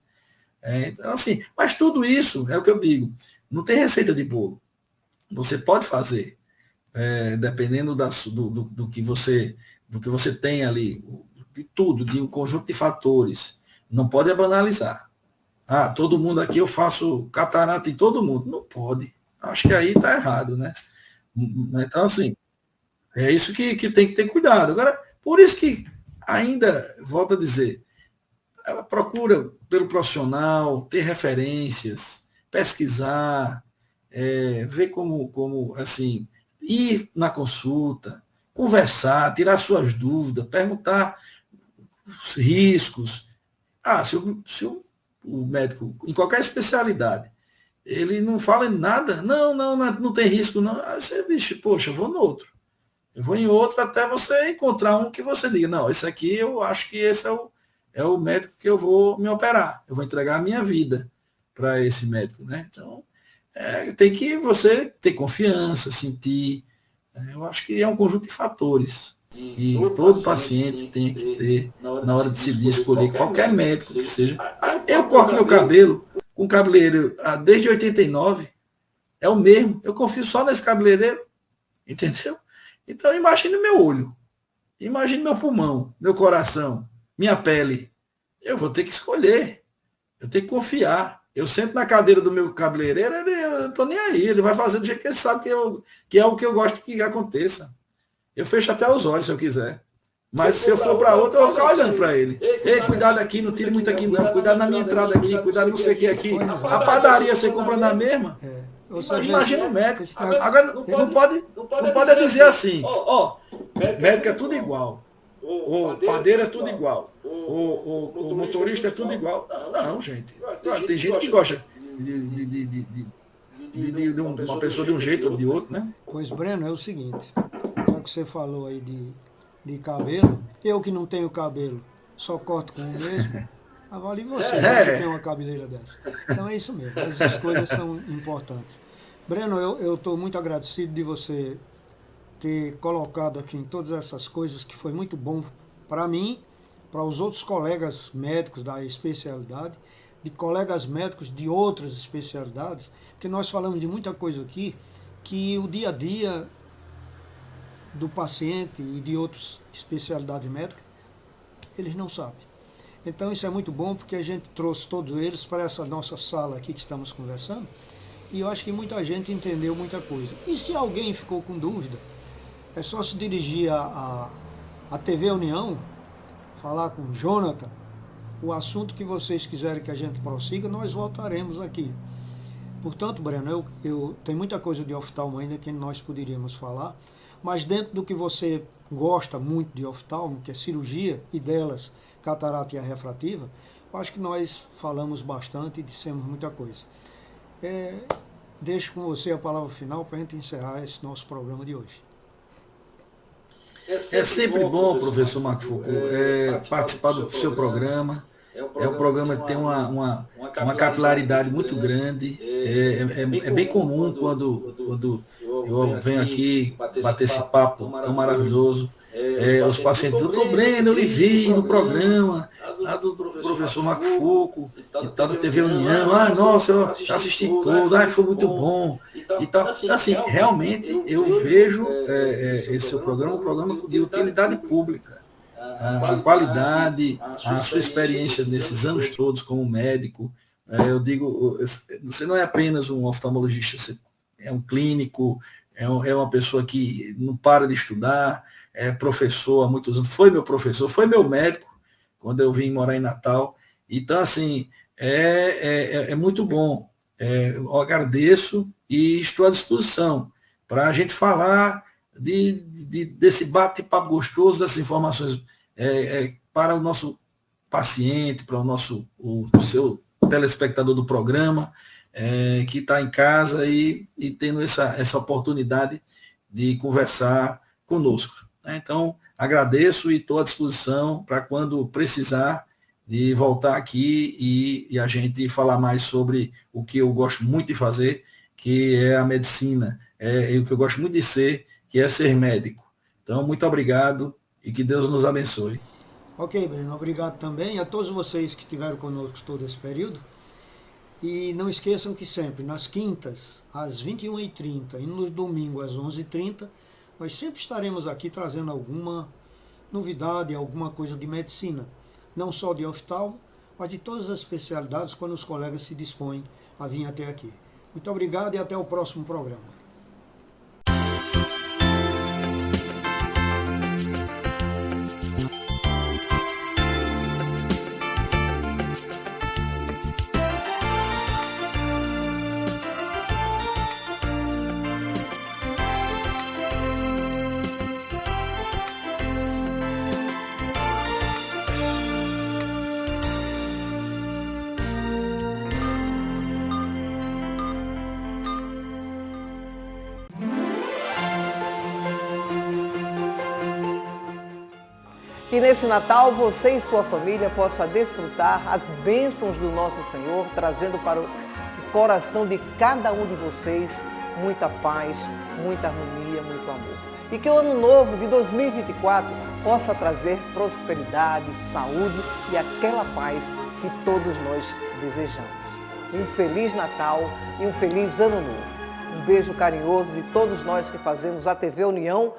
[SPEAKER 2] Então, assim, mas tudo isso, é o que eu digo, não tem receita de bolo. você pode fazer, dependendo do que você tem ali, de tudo, de um conjunto de fatores. Não pode banalizar. Todo mundo aqui eu faço catarata em todo mundo. Não pode. Acho que aí está errado, né? Então, assim, é isso que tem que ter cuidado. Agora, por isso que ainda, volto a dizer, ela procura pelo profissional, ter referências, pesquisar, ver como, assim, ir na consulta, conversar, tirar suas dúvidas, perguntar os riscos. Se o médico, em qualquer especialidade, ele não fala em nada, não tem risco, não. Aí você diz, poxa, eu vou no outro. Eu vou em outro até você encontrar um que você diga, não, esse aqui eu acho que esse é o médico que eu vou me operar. Eu vou entregar a minha vida para esse médico, né? Então, tem que você ter confiança, sentir. Eu acho que é um conjunto de fatores. E todo paciente tem que ter, na hora de se escolher qualquer médico que seja. Eu corto meu cabelo com cabeleireiro desde 89, é o mesmo. Eu confio só nesse cabeleireiro, entendeu? Então imagine meu olho, imagine meu pulmão, meu coração, minha pele. Eu vou ter que escolher, eu tenho que confiar. Eu sento na cadeira do meu cabeleireiro, eu não estou nem aí, ele vai fazer do jeito que ele sabe que é o que eu gosto que aconteça. Eu fecho até os olhos se eu quiser. Mas se eu for para outro, eu vou ficar olhando para ele. Ei, cuidado aqui, não tire muito aqui não. Cuidado na minha entrada aqui, cuidado não sei o que aqui. A padaria você compra na mesma. Imagina o médico. Agora, não pode dizer assim, médico é tudo igual. O padeiro é tudo igual. O motorista é tudo igual. Não, gente. Tem gente que gosta de uma pessoa de um jeito ou de outro, né?
[SPEAKER 1] Pois, Breno, é o seguinte. Já que você falou aí de cabelo, eu que não tenho cabelo, só corto com o mesmo, avalie você que tem uma cabeleira dessa. Então é isso mesmo, as escolhas são importantes. Breno, eu estou muito agradecido de você ter colocado aqui em todas essas coisas, que foi muito bom para mim, para os outros colegas médicos da especialidade, de colegas médicos de outras especialidades, porque nós falamos de muita coisa aqui, que o dia a dia do paciente e de outras especialidades médicas, eles não sabem. Então isso é muito bom, porque a gente trouxe todos eles para essa nossa sala aqui que estamos conversando, e eu acho que muita gente entendeu muita coisa. E se alguém ficou com dúvida, é só se dirigir à TV União, falar com o Jonathan, o assunto que vocês quiserem que a gente prossiga, nós voltaremos aqui. Portanto, Breno, eu tenho muita coisa de oftalmo ainda que nós poderíamos falar, mas dentro do que você gosta muito de oftalmo, que é cirurgia, e delas, catarata e a refrativa, eu acho que nós falamos bastante e dissemos muita coisa. Deixo com você a palavra final para a gente encerrar esse nosso programa de hoje.
[SPEAKER 2] É sempre bom, professor Marco Foucault, participar do seu programa. É um programa que tem uma capilaridade muito grande. É bem comum quando eu venho aqui bater esse papo tão maravilhoso. Os pacientes, doutor Breno, eu lhe vi no programa, lá do professor Marco Foucault, e tal, da TV União. Nossa, eu assisti tudo, foi muito bom. E tal. Assim, realmente eu vejo esse seu programa, um programa de utilidade pública. A qualidade, a sua experiência nesses anos todos como médico. Eu digo, você não é apenas um oftalmologista, você é um clínico, é uma pessoa que não para de estudar, é professor há muitos anos, foi meu professor, foi meu médico quando eu vim morar em Natal. Então, assim, é muito bom. Eu agradeço e estou à disposição para a gente falar desse bate-papo gostoso, dessas informações para o nosso paciente, para o seu telespectador do programa, que está em casa e tendo essa oportunidade de conversar conosco. Então, agradeço e estou à disposição para quando precisar de voltar aqui e a gente falar mais sobre o que eu gosto muito de fazer, que é a medicina, o que eu gosto muito de ser, que é ser médico. Então, muito obrigado e que Deus nos abençoe.
[SPEAKER 1] Ok, Breno, obrigado também a todos vocês que estiveram conosco todo esse período. E não esqueçam que sempre, nas quintas, às 21h30 e no domingo, às 11h30, nós sempre estaremos aqui trazendo alguma novidade, alguma coisa de medicina. Não só de oftalmo, mas de todas as especialidades, quando os colegas se dispõem a vir até aqui. Muito obrigado e até o próximo programa.
[SPEAKER 6] Que nesse Natal você e sua família possam desfrutar as bênçãos do nosso Senhor, trazendo para o coração de cada um de vocês muita paz, muita harmonia, muito amor. E que o ano novo de 2024 possa trazer prosperidade, saúde e aquela paz que todos nós desejamos. Um Feliz Natal e um Feliz Ano Novo. Um beijo carinhoso de todos nós que fazemos a TV União,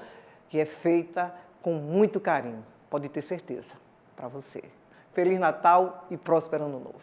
[SPEAKER 6] que é feita com muito carinho. Pode ter certeza, para você. Feliz Natal e próspero Ano Novo.